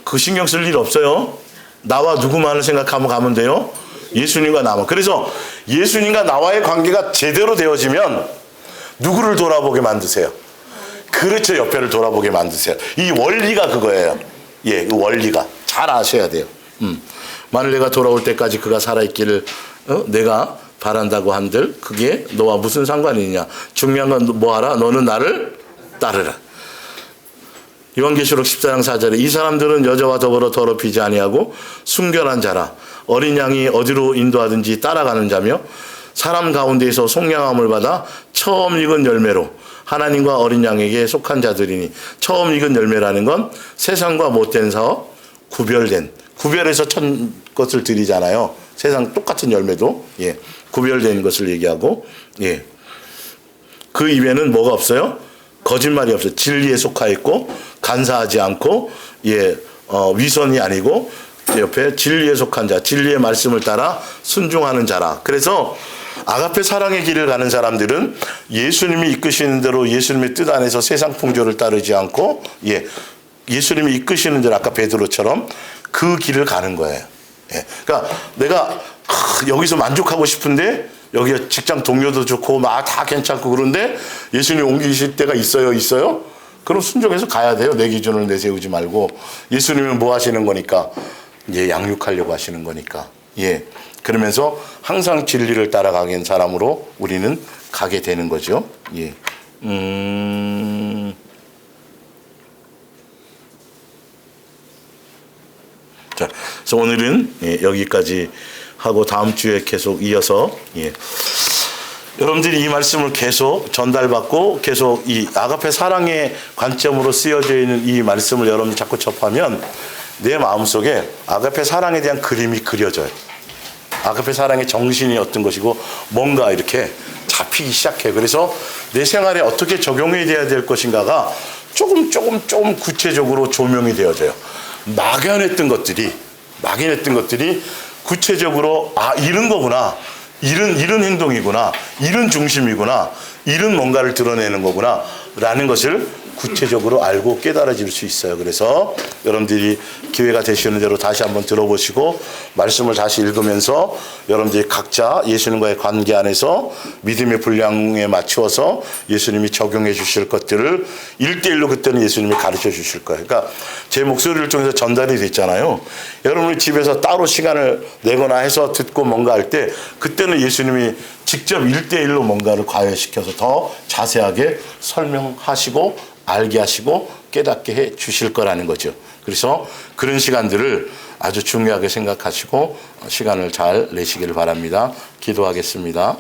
그 신경 쓸 일 없어요. 나와 누구만을 생각하면 가면 돼요. 예수님과 나만. 그래서 예수님과 나와의 관계가 제대로 되어지면 누구를 돌아보게 만드세요? 그렇죠. 옆에를 돌아보게 만드세요. 이 원리가 그거예요. 예, 그 원리가 잘 아셔야 돼요. 만일 내가 돌아올 때까지 그가 살아있기를 내가 바란다고 한들 그게 너와 무슨 상관이 있냐? 중요한 건 뭐하라? 너는 나를 따르라. 요한계시록 14장 4절에 이 사람들은 여자와 더불어 더럽히지 아니하고 순결한 자라. 어린 양이 어디로 인도하든지 따라가는 자며 사람 가운데에서 속량함을 받아 처음 익은 열매로 하나님과 어린 양에게 속한 자들이니 처음 익은 열매라는 건 세상과 못된 사업 구별해서 첫 것을 드리잖아요. 세상 똑같은 열매도 구별된 것을 얘기하고 그 입에는 뭐가 없어요? 거짓말이 없어요. 진리에 속하 있고 간사하지 않고 위선이 아니고 옆에 진리에 속한 자, 진리의 말씀을 따라 순종하는 자라. 그래서 아가페 사랑의 길을 가는 사람들은 예수님이 이끄시는 대로 예수님의 뜻 안에서 세상 풍조를 따르지 않고 예수님이 이끄시는 대로 아까 베드로처럼 그 길을 가는 거예요. 그러니까 내가 여기서 만족하고 싶은데 여기 직장 동료도 좋고 막 다 괜찮고 그런데 예수님 옮기실 때가 있어요? 그럼 순종해서 가야 돼요. 내 기준을 내세우지 말고. 예수님은 뭐 하시는 거니까? 양육하려고 하시는 거니까. 그러면서 항상 진리를 따라가는 사람으로 우리는 가게 되는 거죠. 자, 그래서 오늘은 여기까지 하고 다음 주에 계속 이어서 여러분들이 이 말씀을 계속 전달받고 계속 이 아가페 사랑의 관점으로 쓰여져 있는 이 말씀을 여러분 자꾸 접하면 내 마음속에 아가페 사랑에 대한 그림이 그려져요. 아가페 사랑의 정신이 어떤 것이고 뭔가 이렇게 잡히기 시작해요. 그래서 내 생활에 어떻게 적용이 돼야 될 것인가가 조금 구체적으로 조명이 되어져요. 막연했던 것들이 구체적으로 이런 거구나. 이런 행동이구나. 이런 중심이구나. 이런 뭔가를 드러내는 거구나. 라는 것을 구체적으로 알고 깨달아질 수 있어요. 그래서 여러분들이 기회가 되시는 대로 다시 한번 들어보시고 말씀을 다시 읽으면서 여러분들이 각자 예수님과의 관계 안에서 믿음의 분량에 맞추어서 예수님이 적용해 주실 것들을 1대1로 그때는 예수님이 가르쳐 주실 거예요. 그러니까 제 목소리를 통해서 전달이 됐잖아요. 여러분이 집에서 따로 시간을 내거나 해서 듣고 뭔가 할 때 그때는 예수님이 직접 1대1로 뭔가를 과외시켜서 더 자세하게 설명하시고 알게 하시고 깨닫게 해 주실 거라는 거죠. 그래서 그런 시간들을 아주 중요하게 생각하시고 시간을 잘 내시길 바랍니다. 기도하겠습니다.